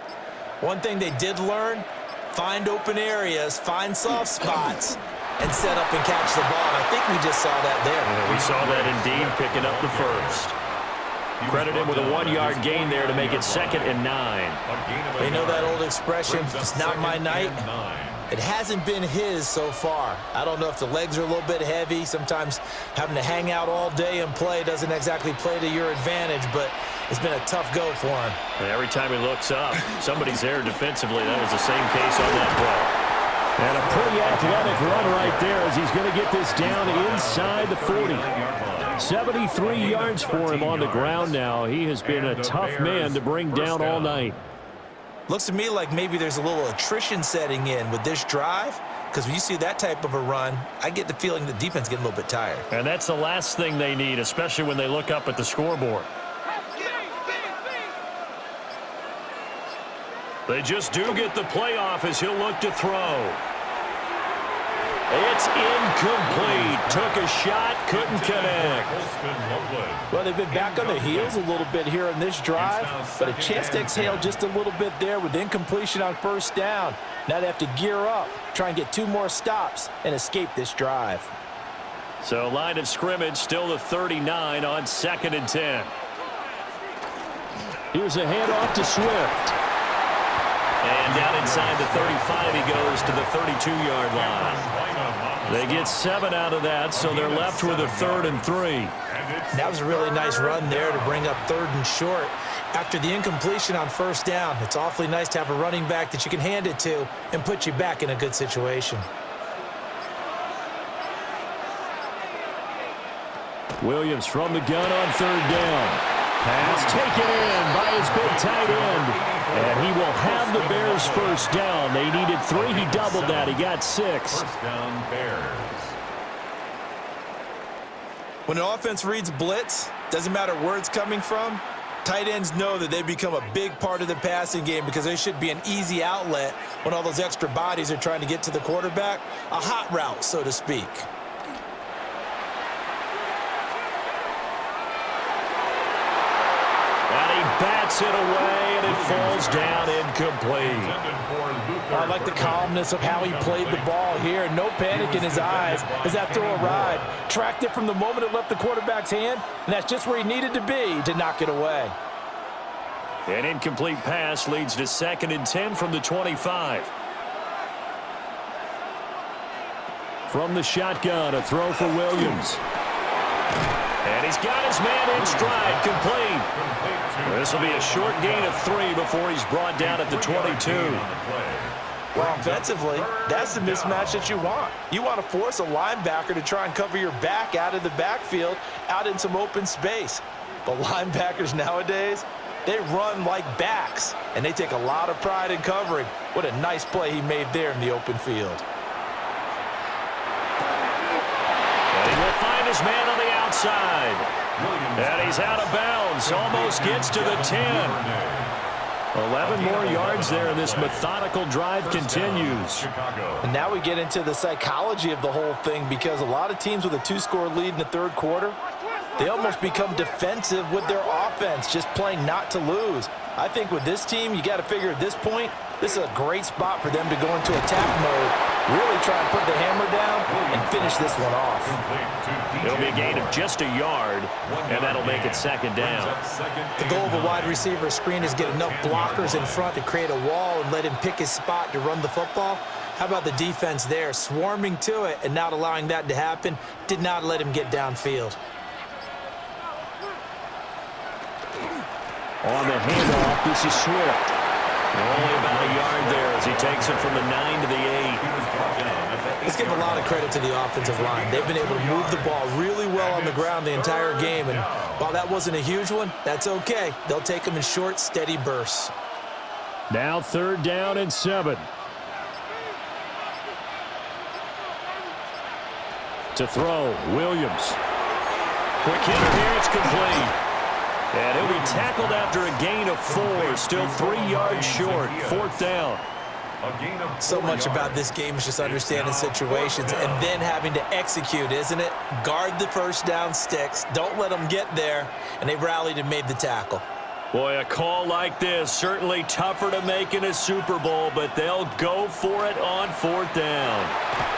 One thing they did learn, find open areas, find soft spots, and set up and catch the ball. And I think we just saw that there. Yeah, we saw that indeed, picking up the first. Credit him with a 1-yard gain there to make it 2nd and 9. You know that old expression, it's not my night? It hasn't been his so far. I don't know if the legs are a little bit heavy. Sometimes having to hang out all day and play doesn't exactly play to your advantage, but it's been a tough go for him. And every time he looks up, somebody's there defensively. That was the same case on that play. And a pretty athletic run right there as he's going to get this down inside the 40. 73 yards for him on the ground now. He has been a tough man to bring down all night. Looks to me like maybe there's a little attrition setting in with this drive, because when you see that type of a run, I get the feeling the defense getting a little bit tired. And that's the last thing they need, especially when they look up at the scoreboard. They just do get the playoff as he'll look to throw. It's incomplete. Took a shot, couldn't connect. Well, they've been back on their heels a little bit here on this drive, but a chance to exhale just a little bit there with incompletion on first down. Now they have to gear up, try and get 2 more stops, and escape this drive. So line of scrimmage still the 39 on 2nd and 10. Here's a handoff to Swift. And down inside the 35 he goes to the 32-yard line. They get 7 out of that, so they're left with a 3rd and 3. That was a really nice run there to bring up 3rd and short. After the incompletion on first down, it's awfully nice to have a running back that you can hand it to and put you back in a good situation. Williams from the gun on 3rd down. Pass taken in by his big tight end. And he will have the Bears first down. They needed 3. He doubled that. He got 6. First down, Bears. When an offense reads blitz, doesn't matter where it's coming from, tight ends know that they become a big part of the passing game because they should be an easy outlet when all those extra bodies are trying to get to the quarterback. A hot route, so to speak. Bats it away, and it falls down incomplete. I like the calmness of how he played the ball here. No panic in his eyes as that throw arrived. Tracked it from the moment it left the quarterback's hand, and that's just where he needed to be to knock it away. An incomplete pass leads to 2nd and 10 from the 25. From the shotgun, a throw for Williams. And he's got his man in stride, complete. This will be a short gain of 3 before he's brought down at the 22. Well, offensively, that's the mismatch that you want. You want to force a linebacker to try and cover your back out of the backfield, out in some open space. But linebackers nowadays, they run like backs, and they take a lot of pride in covering. What a nice play he made there in the open field. And he will find his man on the outside. And he's out of bounds. Almost gets to the 10. 11 more yards there, and this methodical drive continues. And now we get into the psychology of the whole thing, because a lot of teams with a 2-score lead in the 3rd quarter, they almost become defensive with their offense, just playing not to lose. I think with this team, you got to figure at this point, this is a great spot for them to go into attack mode, really try and put the hammer down and finish this one off. It'll be a gain of just a yard, and that'll make it 2nd down. The goal of a wide receiver screen is get enough blockers in front to create a wall and let him pick his spot to run the football. How about the defense there, swarming to it and not allowing that to happen, did not let him get downfield. On the handoff, this is Swift. Only about a yard there as he takes it from the 9 to the 8. Let's give a lot of credit to the offensive line. They've been able to move the ball really well on the ground the entire game, and while that wasn't a huge one, that's okay. They'll take them in short, steady bursts. Now 3rd down and 7. To throw, Williams. Quick hitter here, it's complete. And he'll be tackled after a gain of 4, still 3 yards short, 4th down. A gain of So 4 much about yards. this game is just understanding situations and then having to execute, isn't it? Guard the first down sticks. Don't let them get there. And they rallied and made the tackle. Boy, a call like this, certainly tougher to make in a Super Bowl, but they'll go for it on 4th down.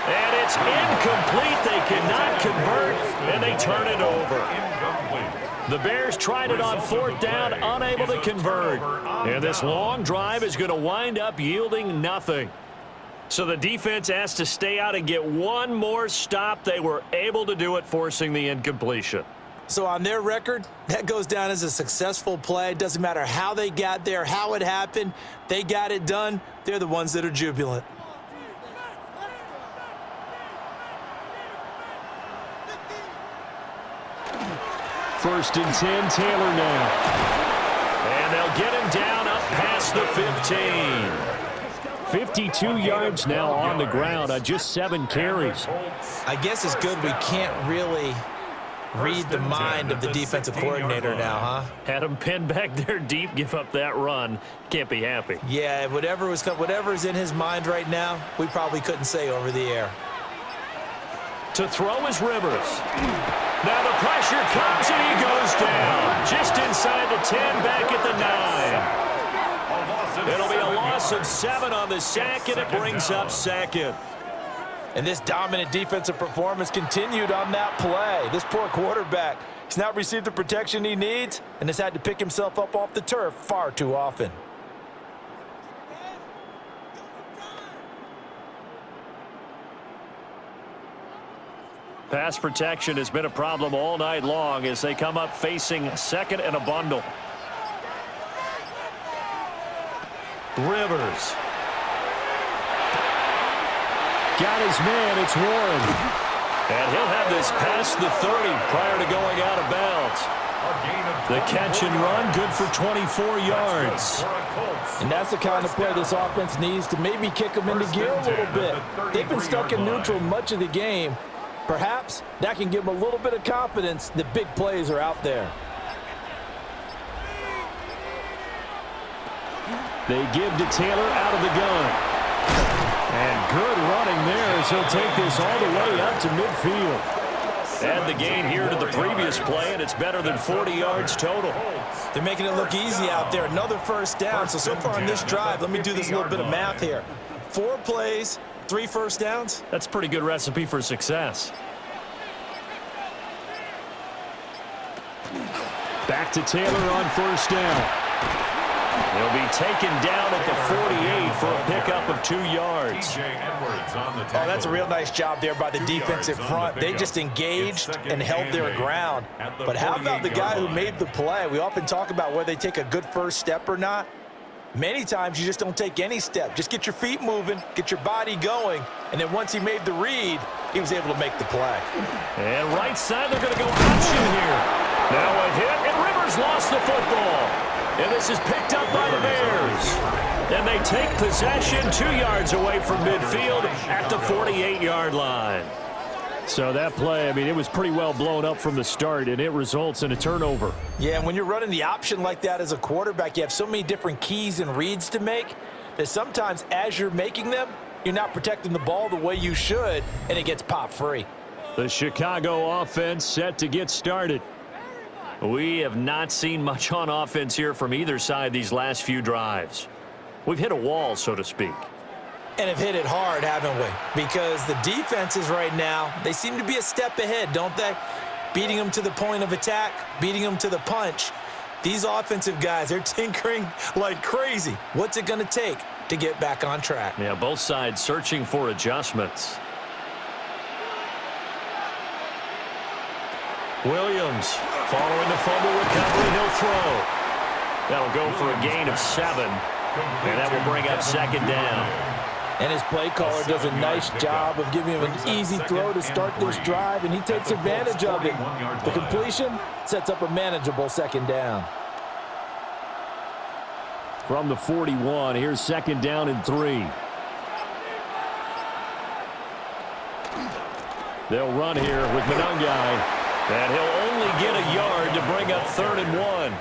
And it's incomplete. They cannot convert, and they turn it over. Incomplete. The Bears tried it on 4th down, unable to convert. And this long drive is going to wind up yielding nothing. So the defense has to stay out and get one more stop. They were able to do it, forcing the incompletion. So on their record, that goes down as a successful play. Doesn't matter how they got there, how it happened. They got it done. They're the ones that are jubilant. First and 10, Taylor now. And they'll get him down up past the 15. 52 yards now on the ground on just 7 carries. I guess it's good we can't really read the mind of the defensive coordinator now, huh? Had him pinned back there deep, give up that run. Can't be happy. Yeah, whatever's in his mind right now, we probably couldn't say over the air. To throw is Rivers. Now the pressure comes and he goes down. Just inside the 10, back at the 9. It'll be a loss of 7 on the sack, and it brings up 2nd. And this dominant defensive performance continued on that play. This poor quarterback, he's not received the protection he needs and has had to pick himself up off the turf far too often. Pass protection has been a problem all night long as they come up facing 2nd and a bundle. Rivers. Got his man, it's Warren. And he'll have this past the 30 prior to going out of bounds. The catch and run, good for 24 yards. And that's the kind of play this offense needs to maybe kick them into gear a little bit. They've been stuck in neutral much of the game. Perhaps that can give them a little bit of confidence that big plays are out there. They give to Taylor out of the gun. And good running there as he'll take this all the way up to midfield. Add the gain here to the previous play, and it's better than 40 yards total. They're making it look easy out there. Another first down. So far on this drive, let me do this little bit of math here. 4 plays, 3 first downs. That's a pretty good recipe for success. Back to Taylor on first down. He'll be taken down at the 48 for a pickup of 2 yards. Oh, that's a real nice job there by the defensive front. They just engaged and held their ground. But how about the guy who made the play? We often talk about whether they take a good first step or not. Many times you just don't take any step. Just get your feet moving, get your body going, and then once he made the read, he was able to make the play. And right side, they're going to go option here. Now a hit, and Rivers lost the football. And this is picked up by the Bears. And they take possession 2 yards away from midfield at the 48-yard line. So that play, I mean, it was pretty well blown up from the start, and it results in a turnover. Yeah, when you're running the option like that as a quarterback, you have so many different keys and reads to make that sometimes as you're making them, you're not protecting the ball the way you should, and it gets popped free. The Chicago offense set to get started. We have not seen much on offense here from either side these last few drives. We've hit a wall, so to speak. And have hit it hard, haven't we? Because the defenses right now, they seem to be a step ahead, don't they? Beating them to the point of attack, beating them to the punch. These offensive guys, they're tinkering like crazy. What's it going to take to get back on track? Yeah, both sides searching for adjustments. Williams, following the fumble recovery, he'll throw. That'll go for a gain of 7, and that will bring up second down. And his play caller does a nice job of giving him an easy throw to start this drive, and he takes advantage of it. The completion sets up a manageable second down. From the 41, here's second down and 3. They'll run here with Monangai, and he'll only get a yard to bring up 3rd and 1.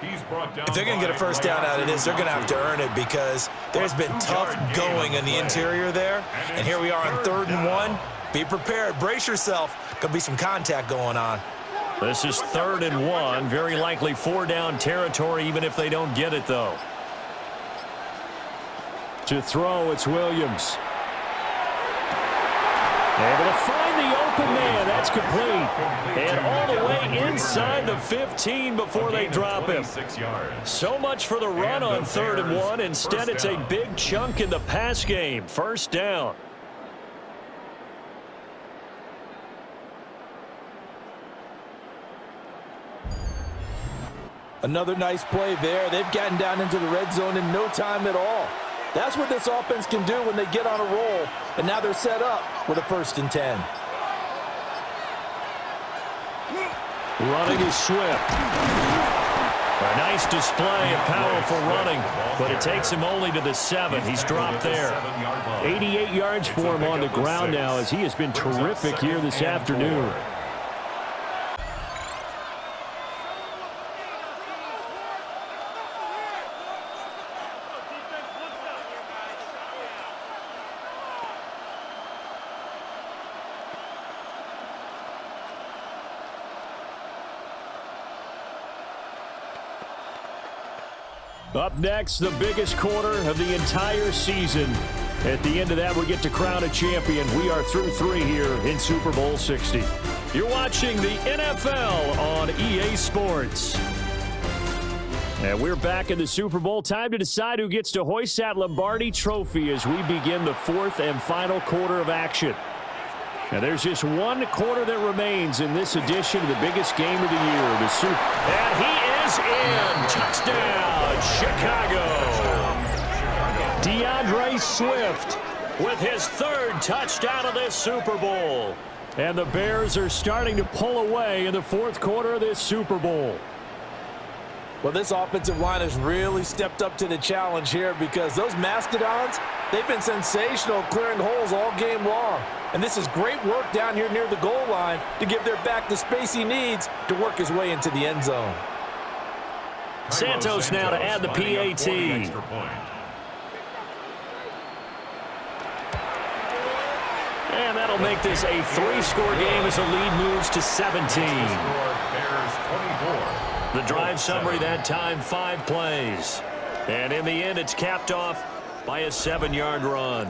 He's brought down. If they're going to get a first down out of this, they're going to have to earn it because there's been tough going in the interior there. And here we are on 3rd and 1. Be prepared. Brace yourself. Could be some contact going on. This is 3rd and 1. Very likely 4-down territory, even if they don't get it, though. To throw, it's Williams. Able to find the open man. That's complete. And all the way inside the 15 before they drop him. So much for the run on 3rd and 1. Instead, it's a big chunk in the pass game. 1st down. Another nice play there. They've gotten down into the red zone in no time at all. That's what this offense can do when they get on a roll. And now they're set up with a 1st and 10. Running is Swift. A nice display of powerful running, but it takes him only to the 7. He's dropped there. 88 yards for him on the ground now, as he has been terrific here this afternoon. Up next, the biggest quarter of the entire season. At the end of that, we get to crown a champion. We are through 3 here in Super Bowl 60. You're watching the NFL on EA Sports. And we're back in the Super Bowl. Time to decide who gets to hoist that Lombardi trophy as we begin the 4th and final quarter of action. Now, there's just one quarter that remains in this edition of the biggest game of the year, the Super. And he is in. Touchdown, Chicago. DeAndre Swift with his 3rd touchdown of this Super Bowl. And the Bears are starting to pull away in the 4th quarter of this Super Bowl. Well, this offensive line has really stepped up to the challenge here because those Mastodons, they've been sensational clearing holes all game long. And this is great work down here near the goal line to give their back the space he needs to work his way into the end zone. Santos now to add the PAT. And that'll make this a 3-score game as the lead moves to 17. The drive summary that time, 5 plays. And in the end, it's capped off by a 7-yard run.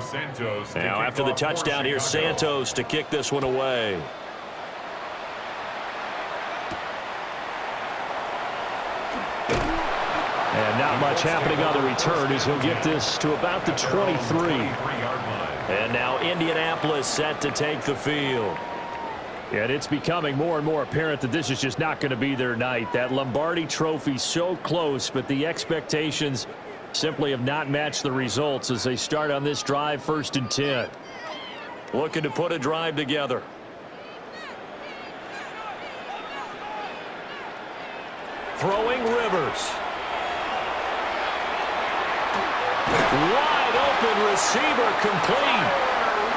Santos. Now after the touchdown, here's Santos to kick this one away. And not much happening on the return as he'll get this to about the 23. And now Indianapolis set to take the field. And it's becoming more and more apparent that this is just not going to be their night. That Lombardi trophy so close, but the expectations simply have not matched the results as they start on this drive, 1st and 10. Looking to put a drive together. Throwing Rivers. Wide open receiver complete.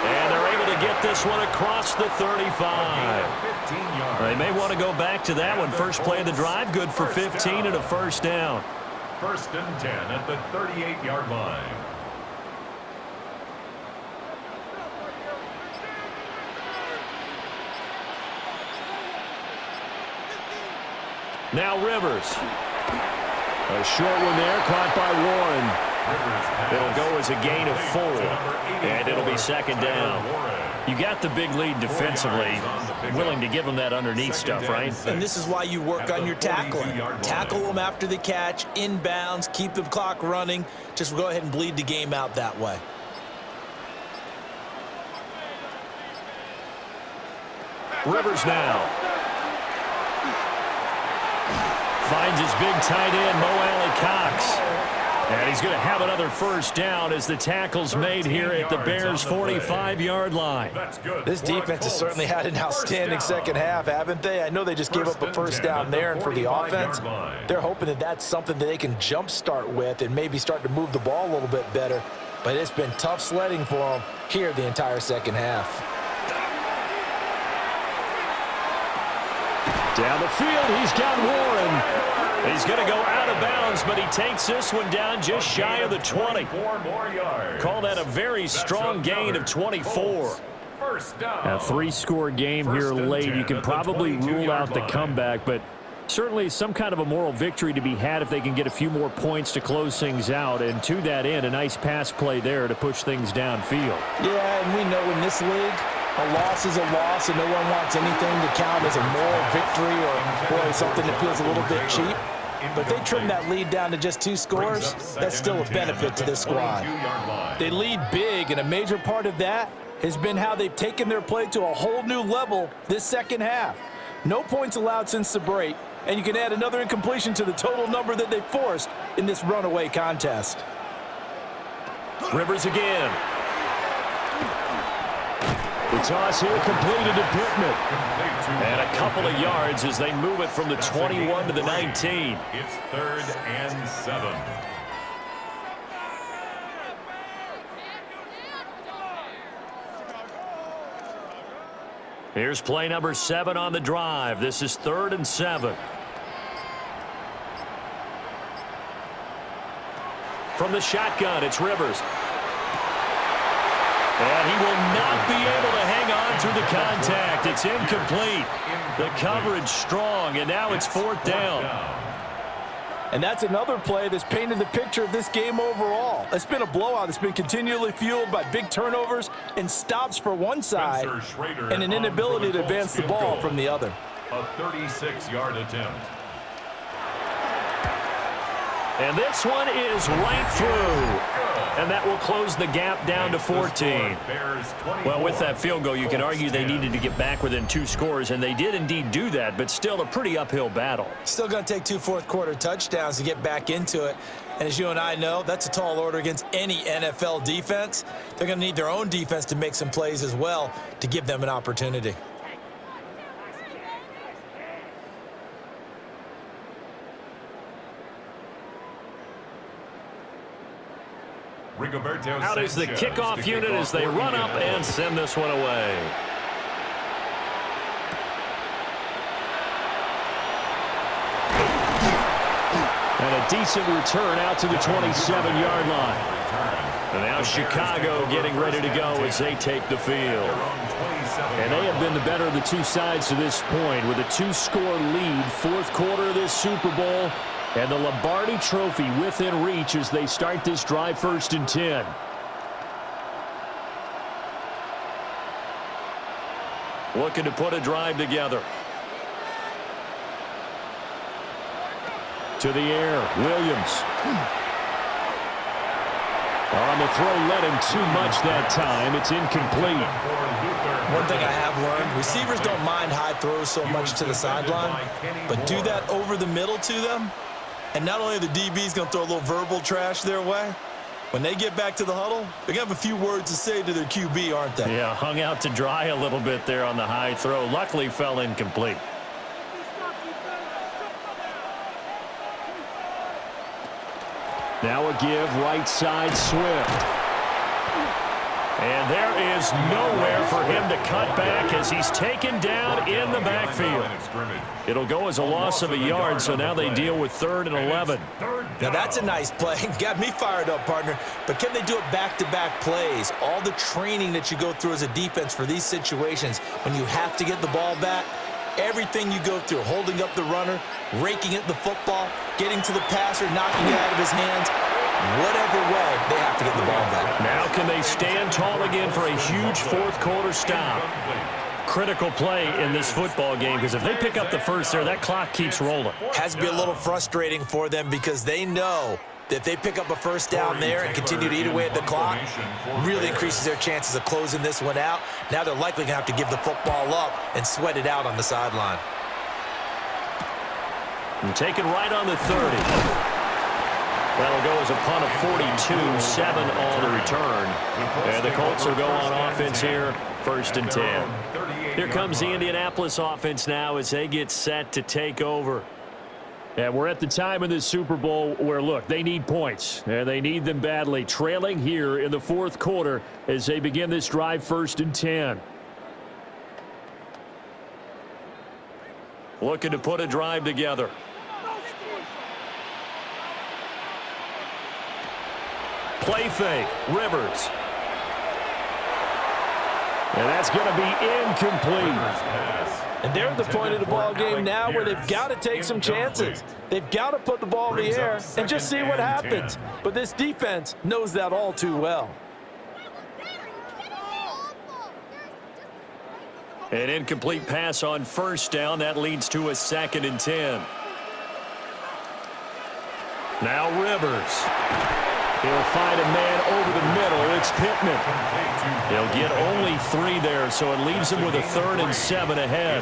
And they're able to get this one across the 35. They may want to go back to that one. First play of the drive, good for 15 and a 1st down. 1st and 10 at the 38-yard line. Now Rivers. A short one there, caught by Warren. It'll go as a gain of 4, and it'll be 2nd down. You got the big lead defensively, willing to give them that underneath stuff, right? And this is why you work on your tackling. Tackle them after the catch, inbounds, keep the clock running. Just go ahead and bleed the game out that way. Rivers now. Finds his big tight end, Mo Alley-Cox. And he's going to have another first down as the tackle's made here at the Bears' 45-yard line. This defense has certainly had an outstanding second half, haven't they? I know they just gave up a first down there, and for the offense, they're hoping that that's something that they can jumpstart with and maybe start to move the ball a little bit better. But it's been tough sledding for them here the entire second half. Down the field, he's got Warren. He's going to go out of bounds, but he takes this one down just shy of the 20. Call that a very strong gain of 24. A three-score game here late. You can probably rule out the comeback, but certainly some kind of a moral victory to be had if they can get a few more points to close things out. And to that end, a nice pass play there to push things downfield. Yeah, and we know in this league, a loss is a loss, and no one wants anything to count as a moral victory or, boy, something that feels a little bit cheap. But if they trim that lead down to just 2 scores, that's still a benefit to this squad. They lead big, and a major part of that has been how they've taken their play to a whole new level this second half. No points allowed since the break, and you can add another incompletion to the total number that they forced in this runaway contest. Rivers again. The toss here completed to Pittman. And a couple of yards as they move it from the 21 to the 19. It's 3rd and 7. Here's play number 7 on the drive. This is 3rd and 7. From the shotgun, it's Rivers. And he will not be able to hang on through the contact. It's incomplete. The coverage strong, and now it's 4th down. And that's another play that's painted the picture of this game overall. It's been a blowout. It's been continually fueled by big turnovers and stops for one side and an inability to advance the ball from the other. A 36-yard attempt. And this one is right through. And that will close the gap down to 14. Well, with that field goal, you can argue they needed to get back within 2 scores, and they did indeed do that, but still a pretty uphill battle. Still going to take 2 fourth-quarter touchdowns to get back into it. And as you and I know, that's a tall order against any NFL defense. They're going to need their own defense to make some plays as well to give them an opportunity. Out is the kickoff unit as they run up and send this one away. And a decent return out to the 27-yard line. And now Chicago getting ready to go as they take the field. And they have been the better of the 2 sides to this point with a 2-score lead, 4th quarter of this Super Bowl. And the Lombardi Trophy within reach as they start this drive 1st and 10. Looking to put a drive together. To the air, Williams. On the throw, led him too much that time. It's incomplete. One thing I have learned, receivers don't mind high throws so much to the sideline, but do that over the middle to them. And not only are the DBs going to throw a little verbal trash their way, when they get back to the huddle, they're going to have a few words to say to their QB, aren't they? Yeah, hung out to dry a little bit there on the high throw. Luckily fell incomplete. Now a give, right side, Swift. And there is nowhere for him to cut back as he's taken down in the backfield. It'll go as a loss of a yard, so now they deal with 3rd and 11. Now that's a nice play. Got me fired up, partner. But can they do it back-to-back plays? All the training that you go through as a defense for these situations, when you have to get the ball back, everything you go through, holding up the runner, raking at the football, getting to the passer, knocking it out of his hands, whatever way, they have to get the ball back. Now can they stand tall again for a huge 4th quarter stop? Critical play in this football game because if they pick up the first there, that clock keeps rolling. Has to be a little frustrating for them because they know that if they pick up a first down there and continue to eat away at the clock, really increases their chances of closing this one out. Now they're likely going to have to give the football up and sweat it out on the sideline. And taken right on the 30. That'll go as a punt of 42, 7 on the return. And the Colts will go on offense here, 1st and 10. Here comes the Indianapolis offense now as they get set to take over. And we're at the time in this Super Bowl where, look, they need points. And they need them badly. Trailing here in the 4th quarter as they begin this drive, 1st and 10. Looking to put a drive together. Play fake, Rivers. And that's going to be incomplete. And they're at the point of the ball game now where they've got to take some chances. They've got to put the ball in the air and just see what happens. But this defense knows that all too well. An incomplete pass on 1st down. That leads to a 2nd and 10. Now Rivers. He'll find a man over the middle. It's Pittman. He'll get only 3 there, so it leaves him with a 3rd and 7 ahead.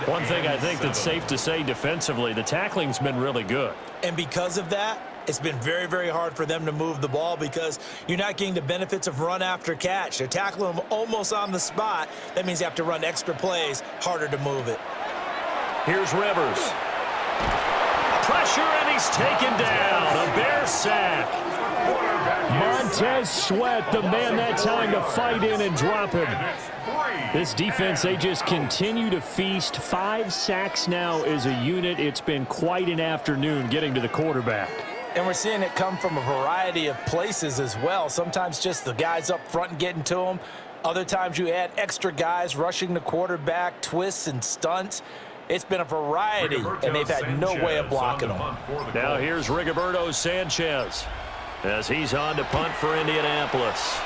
One thing I think that's safe to say defensively, the tackling's been really good. And because of that, it's been very, very hard for them to move the ball because you're not getting the benefits of run after catch. They're tackling them almost on the spot. That means you have to run extra plays, harder to move it. Here's Rivers. Pressure, and he's taken down. A Bear sack. Montez Sweat, the man that time to fight in and drop him. This defense, they just continue to feast. 5 sacks now as a unit. It's been quite an afternoon getting to the quarterback. And we're seeing it come from a variety of places as well. Sometimes just the guys up front and getting to them. Other times you add extra guys rushing the quarterback, twists and stunts. It's been a variety, and they've had no way of blocking them. Now here's Rigoberto Sanchez as he's on to punt for Indianapolis.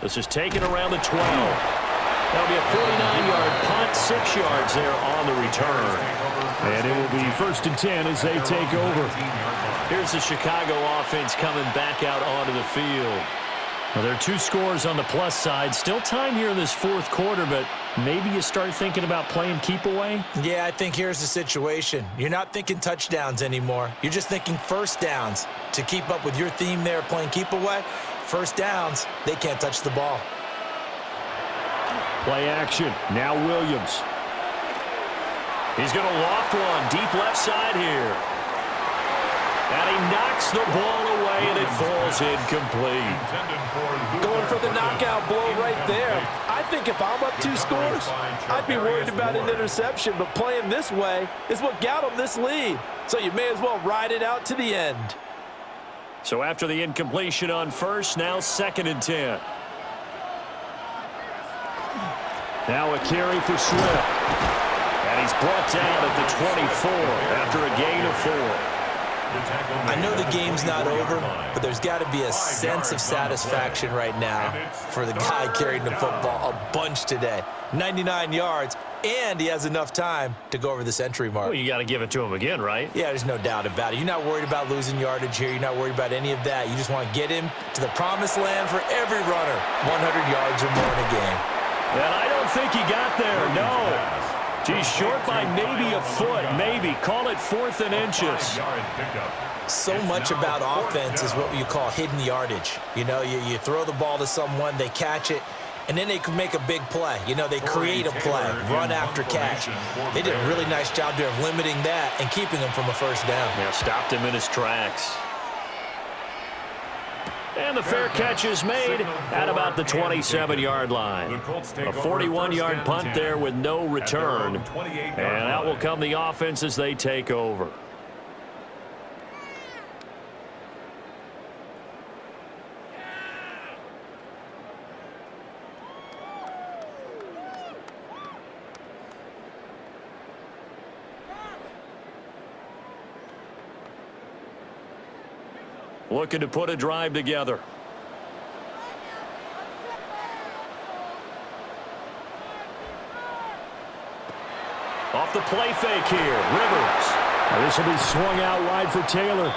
This is taken around the 12. That'll be a 49-yard punt, 6 yards there on the return. And it will be 1st and 10 as they take over. Here's the Chicago offense coming back out onto the field. Well, there are 2 scores on the plus side. Still time here in this 4th quarter, but maybe you start thinking about playing keep away? Yeah, I think here's the situation. You're not thinking touchdowns anymore. You're just thinking 1st downs. To keep up with your theme there, playing keep away, 1st downs, they can't touch the ball. Play action. Now Williams. He's going to loft one deep left side here. And he knocks the ball away, and it falls incomplete. Going for the knockout blow right there. I think if I'm up 2 scores, I'd be worried about an interception, but playing this way is what got him this lead. So you may as well ride it out to the end. So after the incompletion on 1st, now 2nd and 10. Now a carry for Swift. And he's brought down at the 24 after a gain of 4. I know the game's not over, but there's got to be a sense of satisfaction right now for the guy carrying the football a bunch today. 99 yards, and he has enough time to go over the century mark. Well, you got to give it to him again, right? Yeah, there's no doubt about it. You're not worried about losing yardage here. You're not worried about any of that. You just want to get him to the promised land for every runner, 100 yards or more in a game. And I don't think he got there, no. Geez, short by maybe a foot, maybe. Call it 4th and inches. So much about offense is what you call hidden yardage. You know, you throw the ball to someone, they catch it, and then they can make a big play. You know, they create a play, run after catch. They did a really nice job there of limiting that and keeping him from a 1st down. Yeah, stopped him in his tracks. And the fair catch is made at about the 27-yard line. A 41-yard punt there with no return. And out will come the offense as they take over. Looking to put a drive together. Off the play fake here, Rivers. This will be swung out wide for Taylor.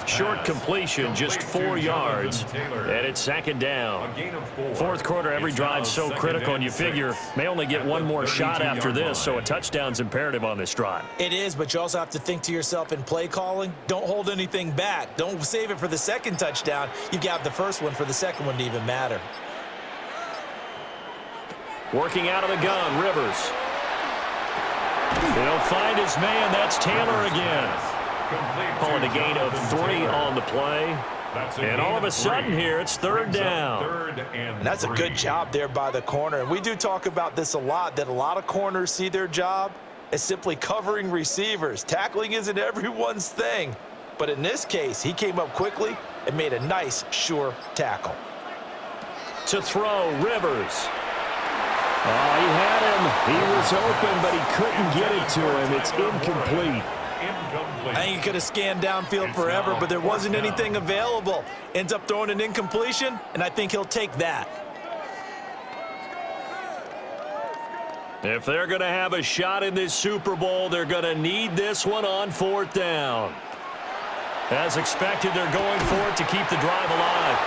Short completion, just 4 yards, and it's second down. Fourth quarter, every drive's so critical, and you figure may only get one more shot after this, so a touchdown's imperative on this drive. It is, but you also have to think to yourself in play calling, don't hold anything back. Don't save it for the second touchdown. You've got the first one for the second one to even matter. Working out of the gun, Rivers. He'll find his man. That's Taylor again. Calling a gain of 3 on the play. And all of a sudden here, it's third down. And that's a good job there by the corner. And we do talk about this a lot, that a lot of corners see their job as simply covering receivers. Tackling isn't everyone's thing. But in this case, he came up quickly and made a nice, sure tackle. To throw, Rivers. Oh, he had him. He was open, but he couldn't get it to him. It's incomplete. I think he could have scanned downfield forever, but there wasn't anything available. Ends up throwing an incompletion, and I think he'll take that. If they're going to have a shot in this Super Bowl, they're going to need this one on fourth down. As expected, they're going for it to keep the drive alive.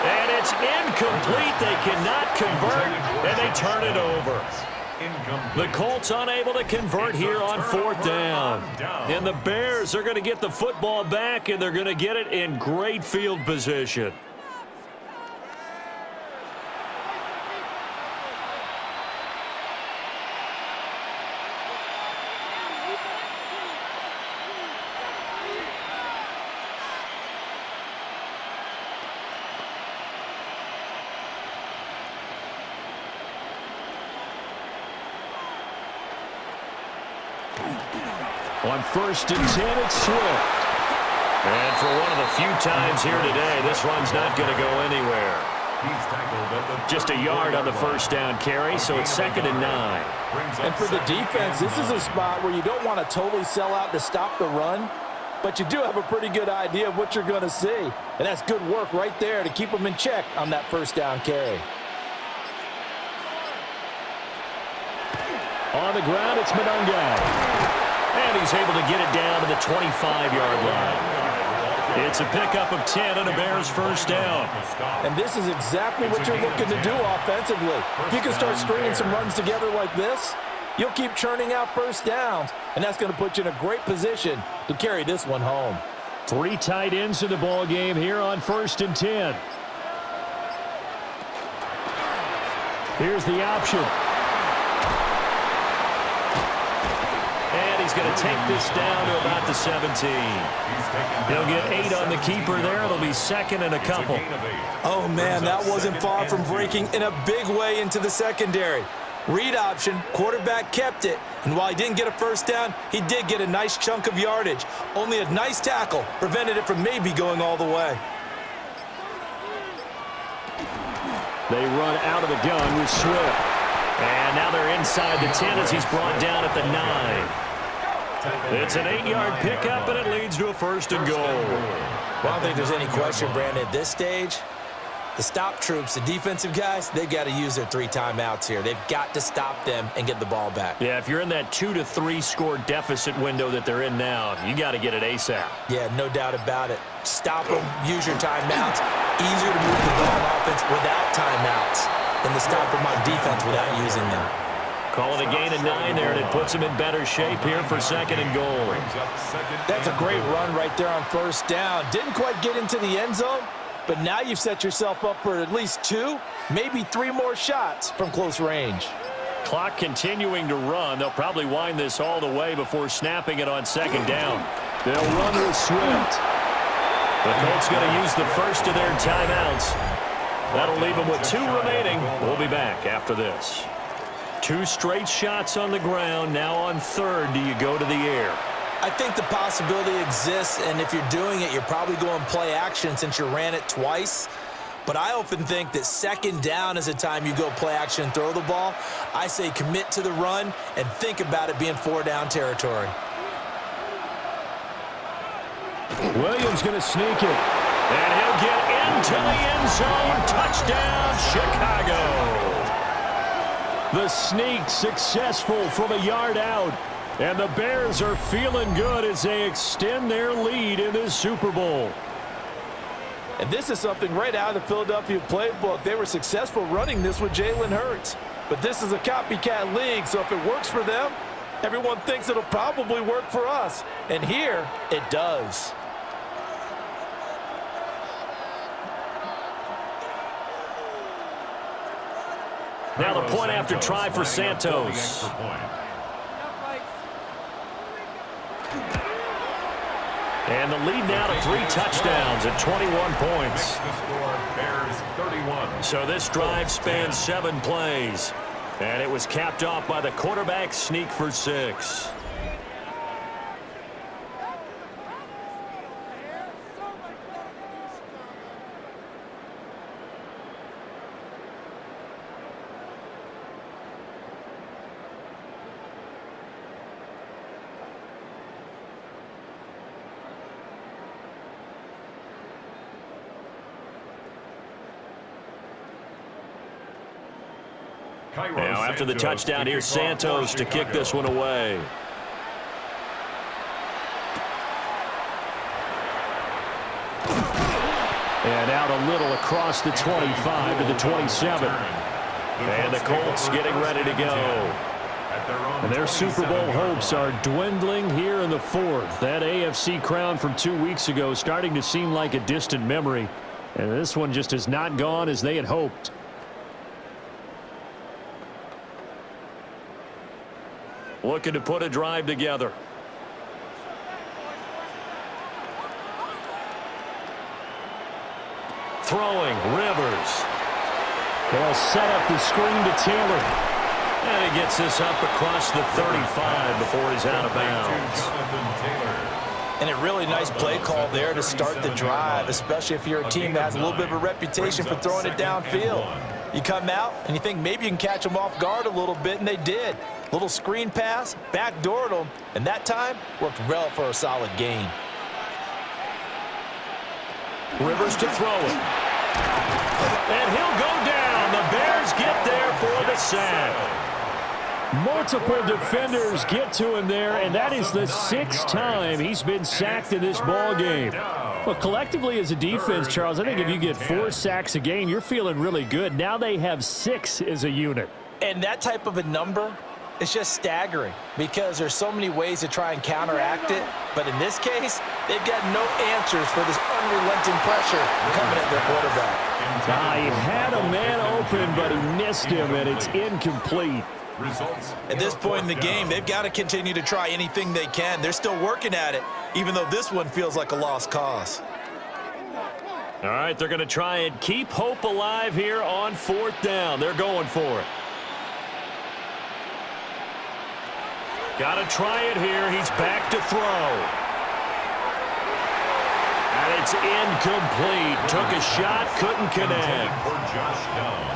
And it's incomplete. They cannot convert, and they turn it over. The Colts unable to convert here on fourth down. And the Bears are going to get the football back, and they're going to get it in great field position. On first and 10, it's Swift. And for one of the few times here today, this run's not going to go anywhere. Just a yard on the first down carry, so it's second and 9. And for the defense, this is a spot where you don't want to totally sell out to stop the run, but you do have a pretty good idea of what you're going to see. And that's good work right there to keep them in check on that first down carry. On the ground, it's Monunga. And he's able to get it down to the 25-yard line. It's a pickup of 10 and a Bears first down. And this is exactly what you're looking to do offensively. If you can start stringing some runs together like this, you'll keep churning out first downs, and that's going to put you in a great position to carry this one home. 3 tight ends in the ball game here on first and 10. Here's the option. And he's going to take this down to about the 17. He'll get 8 on the keeper there. It'll be second and a couple. Oh, man, that wasn't far from breaking in a big way into the secondary. Read option, quarterback kept it. And while he didn't get a first down, he did get a nice chunk of yardage. Only a nice tackle prevented it from maybe going all the way. They run out of the gun with Swift. And now they're inside the 10 as he's brought down at the 9. It's an 8-yard pickup, and it leads to a first and goal. Well, I don't think there's any question, Brandon, at this stage. The stop troops, the defensive guys, they've got to use their 3 timeouts here. They've got to stop them and get the ball back. Yeah, if you're in that 2 to 3 score deficit window that they're in now, you got to get it ASAP. Yeah, no doubt about it. Stop them, use your timeouts. Easier to move the ball on offense without timeouts than to stop them on defense without using them. Calling a gain of 9 there, and it puts him in better shape here for second and goal. That's a great run right there on first down. Didn't quite get into the end zone, but now you've set yourself up for at least 2, maybe 3 more shots from close range. Clock continuing to run. They'll probably wind this all the way before snapping it on second down. They'll run with Swift. The Colts going to use the first of their timeouts. That'll leave them with 2 remaining. We'll be back after this. 2 straight shots on the ground. Now on third, do you go to the air? I think the possibility exists, and if you're doing it, you're probably going play action since you ran it twice. But I often think that second down is a time you go play action and throw the ball. I say commit to the run and think about it being 4-down territory. Williams going to sneak it. And he'll get into the end zone. Touchdown, Chicago. The sneak successful from a yard out. And the Bears are feeling good as they extend their lead in this Super Bowl. And this is something right out of the Philadelphia playbook. They were successful running this with Jalen Hurts. But this is a copycat league, so if it works for them, everyone thinks it'll probably work for us. And here, it does. Now the point after try for Santos. And the lead now to 3 touchdowns at 21 points. So this drive spans 7 plays. And it was capped off by the quarterback sneak for 6. Now after the touchdown, here's Santos to kick this one away. And out a little across the 25 to the 27. And the Colts getting ready to go. And their Super Bowl hopes are dwindling here in the 4th. That AFC crown from 2 weeks ago starting to seem like a distant memory. And this one just has not gone as they had hoped. Looking to put a drive together. Throwing, Rivers. They'll set up the screen to Taylor. And he gets this up across the 35 before he's out of bounds. And a really nice play call there to start the drive, especially if you're a team that has a little bit of a reputation for throwing it downfield. You come out and you think maybe you can catch them off guard a little bit, and they did. Little screen pass, backdoored them, and that time worked well for a solid gain. Rivers to throw it. And he'll go down. The Bears get there for the sack. Multiple defenders get to him there, and that is the 6th time he's been sacked in this ball game. Well, collectively as a defense, Charles, I think if you get 4 sacks a game, you're feeling really good. Now they have 6 as a unit. And that type of a number, it's just staggering because there's so many ways to try and counteract it. But in this case, they've got no answers for this unrelenting pressure coming at their quarterback. He had a man open, but he missed him, and it's incomplete. At this point in the game, they've got to continue to try anything they can. They're still working at it, even though this one feels like a lost cause. All right, they're going to try and keep hope alive here on 4th down. They're going for it. Got to try it here. He's back to throw. And it's incomplete. Took a shot, couldn't connect.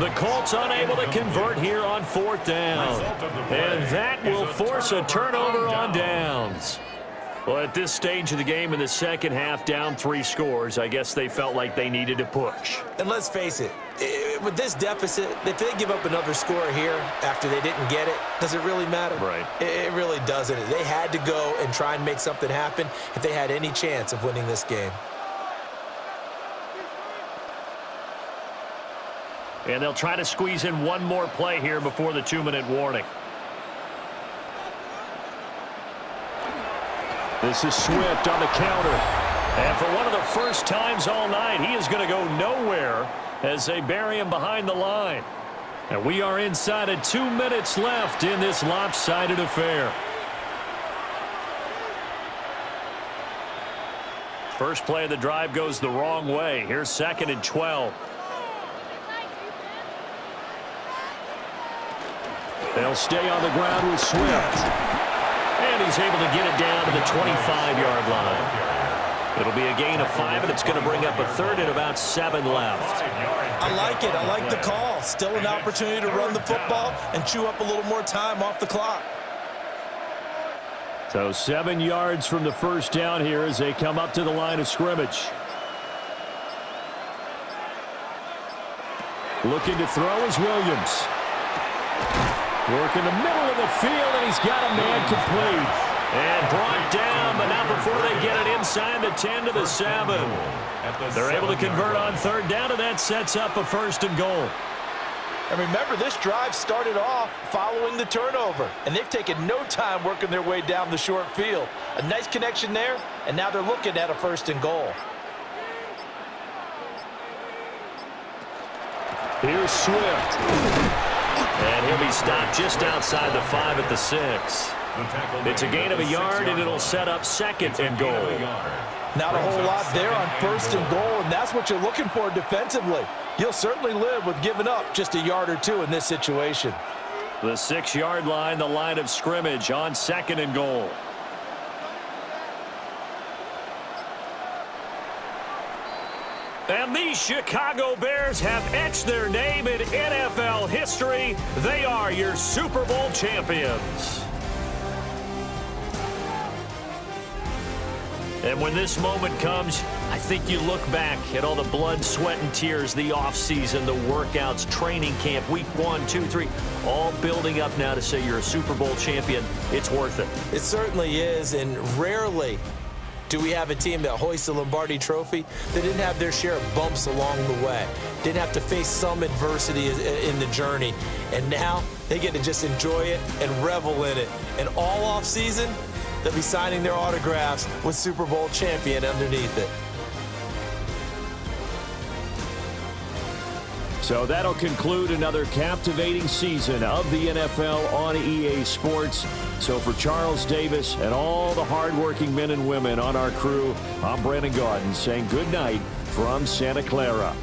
The Colts unable to convert here on 4th down. And that will force a turnover on downs. Well, at this stage of the game in the second half, down 3 scores, I guess they felt like they needed to push. And let's face it, with this deficit, if they give up another score here after they didn't get it, does it really matter? Right. It really doesn't. They had to go and try and make something happen if they had any chance of winning this game. And they'll try to squeeze in one more play here before the 2-minute warning. This is Swift on the counter. And for one of the first times all night, he is going to go nowhere as they bury him behind the line. And we are inside of 2 minutes left in this lopsided affair. First play of the drive goes the wrong way. Here's 2nd and 12. They'll stay on the ground with Swift. And he's able to get it down to the 25-yard line. It'll be a gain of 5, and it's going to bring up a 3rd and about 7 left. I like it. I like the call. Still an opportunity to run the football and chew up a little more time off the clock. So 7 yards from the first down here as they come up to the line of scrimmage. Looking to throw is Williams. Working the middle of the field, and he's got a man complete. And brought down, but not before they get it inside the 10 to the 7. They're able to convert on third down, and that sets up a 1st and goal. And remember, this drive started off following the turnover, and they've taken no time working their way down the short field. A nice connection there, and now they're looking at a 1st and goal. Here's Swift. And he'll be stopped just outside the 5 at the 6. It's a gain of a yard, and it'll set up 2nd and goal. Not a whole lot there on 1st and goal, and that's what you're looking for defensively. You'll certainly live with giving up just a yard or 2 in this situation. The 6-yard line, the line of scrimmage on 2nd and goal. And these Chicago Bears have etched their name in NFL history. They are your Super Bowl champions. And when this moment comes, I think you look back at all the blood, sweat, and tears, the offseason, the workouts, training camp, week 1, 2, 3, all building up now to say you're a Super Bowl champion. It's worth it. It certainly is, and rarely do we have a team that hoists the Lombardi Trophy that didn't have their share of bumps along the way, didn't have to face some adversity in the journey, and now they get to just enjoy it and revel in it. And all offseason, they'll be signing their autographs with Super Bowl champion underneath it. So that'll conclude another captivating season of the NFL on EA Sports. So for Charles Davis and all the hardworking men and women on our crew, I'm Brandon Gaudin saying good night from Santa Clara.